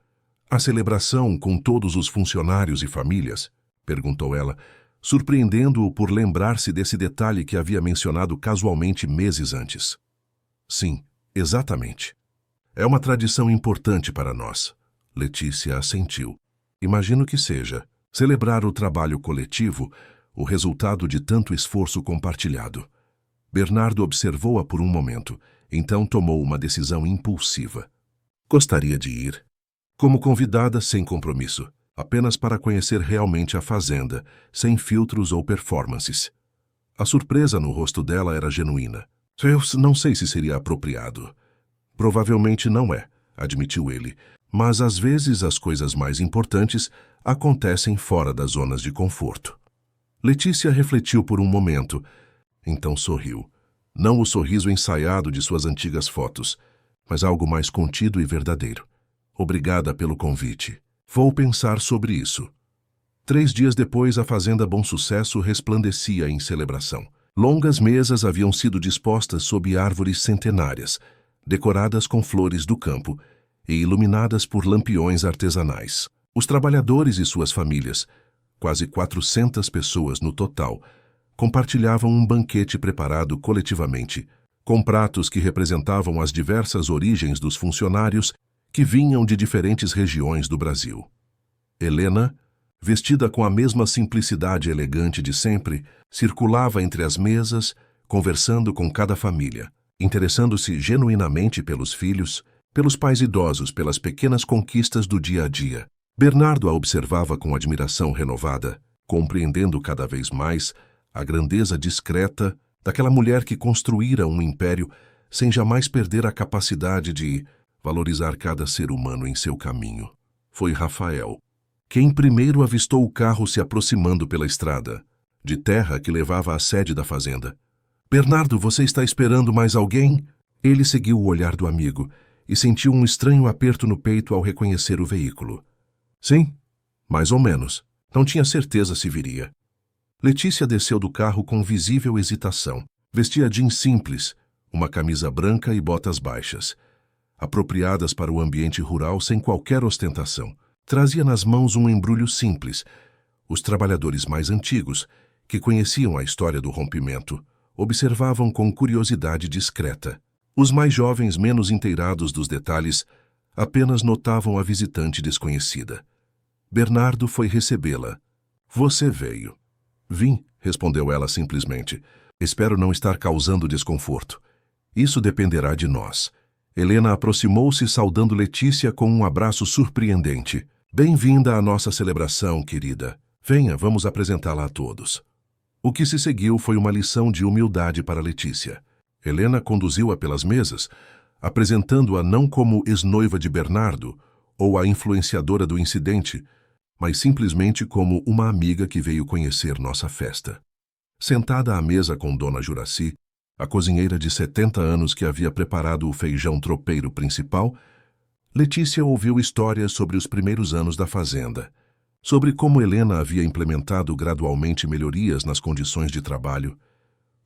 A celebração com todos os funcionários e famílias? Perguntou ela, surpreendendo-o por lembrar-se desse detalhe que havia mencionado casualmente meses antes. Sim, exatamente. É uma tradição importante para nós. Letícia assentiu. Imagino que seja. Celebrar o trabalho coletivo, o resultado de tanto esforço compartilhado. Bernardo observou-a por um momento, então tomou uma decisão impulsiva. Gostaria de ir. Como convidada sem compromisso, apenas para conhecer realmente a fazenda, sem filtros ou performances. A surpresa no rosto dela era genuína. Eu não sei se seria apropriado. Provavelmente não é, admitiu ele, mas às vezes as coisas mais importantes acontecem fora das zonas de conforto. Letícia refletiu por um momento, então sorriu. Não o sorriso ensaiado de suas antigas fotos, mas algo mais contido e verdadeiro. Obrigada pelo convite. Vou pensar sobre isso. 3 dias depois, a Fazenda Bom Sucesso resplandecia em celebração. Longas mesas haviam sido dispostas sob árvores centenárias, decoradas com flores do campo e iluminadas por lampiões artesanais. Os trabalhadores e suas famílias, quase 400 pessoas no total, compartilhavam um banquete preparado coletivamente, com pratos que representavam as diversas origens dos funcionários que vinham de diferentes regiões do Brasil. Helena, vestida com a mesma simplicidade elegante de sempre, circulava entre as mesas, conversando com cada família, interessando-se genuinamente pelos filhos, pelos pais idosos, pelas pequenas conquistas do dia a dia. Bernardo a observava com admiração renovada, compreendendo cada vez mais a grandeza discreta daquela mulher que construíra um império sem jamais perder a capacidade de valorizar cada ser humano em seu caminho. Foi Rafael quem primeiro avistou o carro se aproximando pela estrada de terra que levava à sede da fazenda. Bernardo, você está esperando mais alguém? Ele seguiu o olhar do amigo e sentiu um estranho aperto no peito ao reconhecer o veículo. Sim, mais ou menos. Não tinha certeza se viria. Letícia desceu do carro com visível hesitação. Vestia jeans simples, uma camisa branca e botas baixas, apropriadas para o ambiente rural sem qualquer ostentação. Trazia nas mãos um embrulho simples. Os trabalhadores mais antigos, que conheciam a história do rompimento, observavam com curiosidade discreta. Os mais jovens, menos inteirados dos detalhes, apenas notavam a visitante desconhecida. Bernardo foi recebê-la. Você veio. Vim, respondeu ela simplesmente. Espero não estar causando desconforto. Isso dependerá de nós. Helena aproximou-se saudando Letícia com um abraço surpreendente. Bem-vinda à nossa celebração, querida. Venha, vamos apresentá-la a todos. O que se seguiu foi uma lição de humildade para Letícia. Helena conduziu-a pelas mesas, apresentando-a não como ex-noiva de Bernardo ou a influenciadora do incidente, mas simplesmente como uma amiga que veio conhecer nossa festa. Sentada à mesa com Dona Juraci, a cozinheira de 70 anos que havia preparado o feijão tropeiro principal, Letícia ouviu histórias sobre os primeiros anos da fazenda, sobre como Helena havia implementado gradualmente melhorias nas condições de trabalho,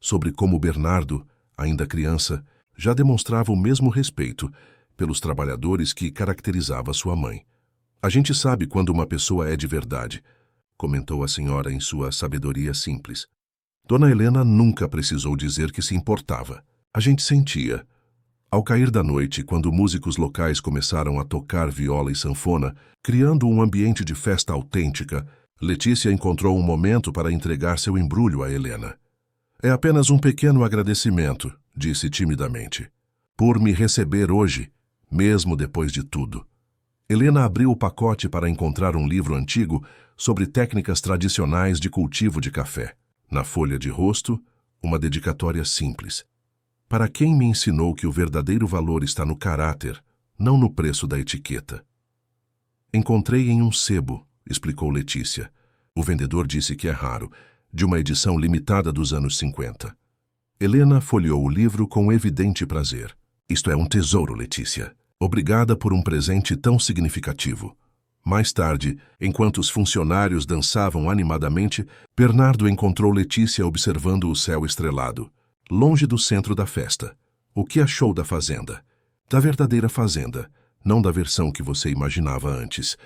sobre como Bernardo, ainda criança, já demonstrava o mesmo respeito pelos trabalhadores que caracterizava sua mãe. A gente sabe quando uma pessoa é de verdade, comentou a senhora em sua sabedoria simples. Dona Helena nunca precisou dizer que se importava. A gente sentia. Ao cair da noite, quando músicos locais começaram a tocar viola e sanfona, criando um ambiente de festa autêntica, Letícia encontrou um momento para entregar seu embrulho a Helena. É apenas um pequeno agradecimento, disse timidamente, por me receber hoje, mesmo depois de tudo. Helena abriu o pacote para encontrar um livro antigo sobre técnicas tradicionais de cultivo de café. Na folha de rosto, uma dedicatória simples. Para quem me ensinou que o verdadeiro valor está no caráter, não no preço da etiqueta. Encontrei em um sebo, explicou Letícia. O vendedor disse que é raro, de uma edição limitada dos anos 50. Helena folheou o livro com evidente prazer. Isto é um tesouro, Letícia. Obrigada por um presente tão significativo. Mais tarde, enquanto os funcionários dançavam animadamente, Bernardo encontrou Letícia observando o céu estrelado, longe do centro da festa. O que achou da fazenda? Da verdadeira fazenda, não da versão que você imaginava antes.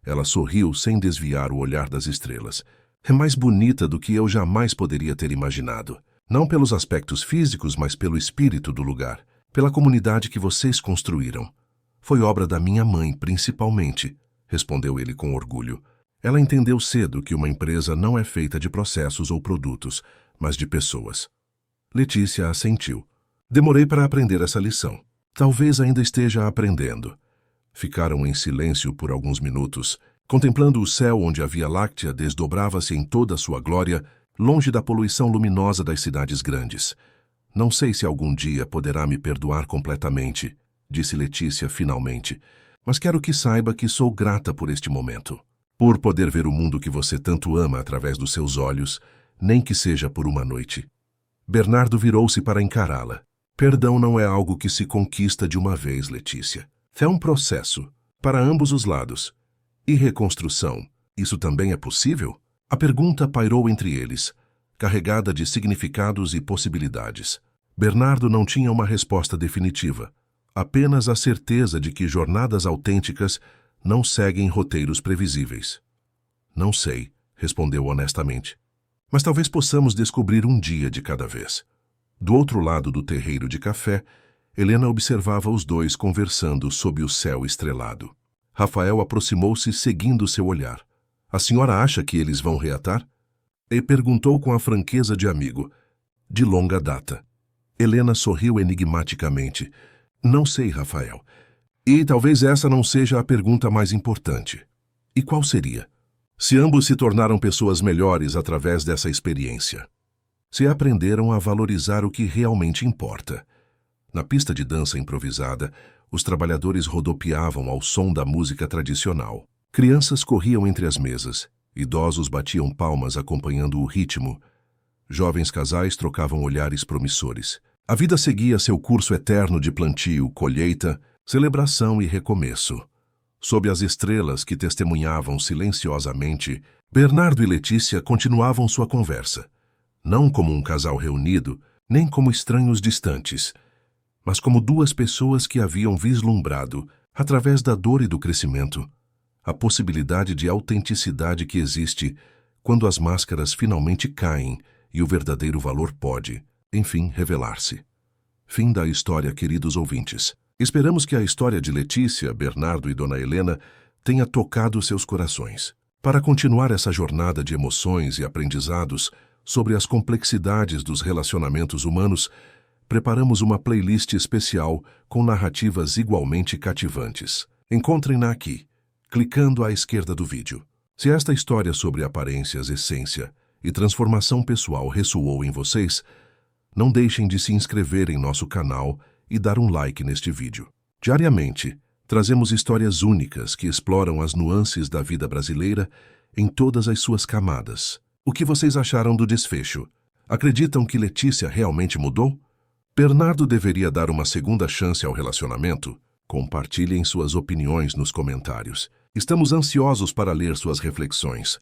Ela sorriu sem desviar o olhar das estrelas. É mais bonita do que eu jamais poderia ter imaginado. Não pelos aspectos físicos, mas pelo espírito do lugar, pela comunidade que vocês construíram. Foi obra da minha mãe, principalmente, respondeu ele com orgulho. Ela entendeu cedo que uma empresa não é feita de processos ou produtos, mas de pessoas. Letícia assentiu. Demorei para aprender essa lição. Talvez ainda esteja aprendendo. Ficaram em silêncio por alguns minutos, contemplando o céu onde a Via Láctea desdobrava-se em toda a sua glória, longe da poluição luminosa das cidades grandes. Não sei se algum dia poderá me perdoar completamente, disse Letícia finalmente, mas quero que saiba que sou grata por este momento. Por poder ver o mundo que você tanto ama através dos seus olhos, nem que seja por uma noite. Bernardo virou-se para encará-la. Perdão não é algo que se conquista de uma vez, Letícia. É um processo, para ambos os lados. E reconstrução, isso também é possível? A pergunta pairou entre eles, carregada de significados e possibilidades. Bernardo não tinha uma resposta definitiva, apenas a certeza de que jornadas autênticas não seguem roteiros previsíveis. Não sei, respondeu honestamente. Mas talvez possamos descobrir um dia de cada vez. Do outro lado do terreiro de café, Helena observava os dois conversando sob o céu estrelado. Rafael aproximou-se seguindo seu olhar. A senhora acha que eles vão reatar? E perguntou com a franqueza de amigo. De longa data. Helena sorriu enigmaticamente. Não sei, Rafael. E talvez essa não seja a pergunta mais importante. E qual seria? Se ambos se tornaram pessoas melhores através dessa experiência. Se aprenderam a valorizar o que realmente importa. Na pista de dança improvisada, os trabalhadores rodopiavam ao som da música tradicional. Crianças corriam entre as mesas. Idosos batiam palmas acompanhando o ritmo. Jovens casais trocavam olhares promissores. A vida seguia seu curso eterno de plantio, colheita, celebração e recomeço. Sob as estrelas que testemunhavam silenciosamente, Bernardo e Letícia continuavam sua conversa. Não como um casal reunido, nem como estranhos distantes, mas como duas pessoas que haviam vislumbrado, através da dor e do crescimento, a possibilidade de autenticidade que existe quando as máscaras finalmente caem e o verdadeiro valor pode, enfim, revelar-se. Fim da história, queridos ouvintes. Esperamos que a história de Letícia, Bernardo e Dona Helena tenha tocado seus corações. Para continuar essa jornada de emoções e aprendizados sobre as complexidades dos relacionamentos humanos, preparamos uma playlist especial com narrativas igualmente cativantes. Encontrem-na aqui, clicando à esquerda do vídeo. Se esta história sobre aparências, essência e transformação pessoal ressoou em vocês, não deixem de se inscrever em nosso canal e dar um like neste vídeo. Diariamente, trazemos histórias únicas que exploram as nuances da vida brasileira em todas as suas camadas. O que vocês acharam do desfecho? Acreditam que Letícia realmente mudou? Bernardo deveria dar uma segunda chance ao relacionamento? Compartilhem suas opiniões nos comentários. Estamos ansiosos para ler suas reflexões.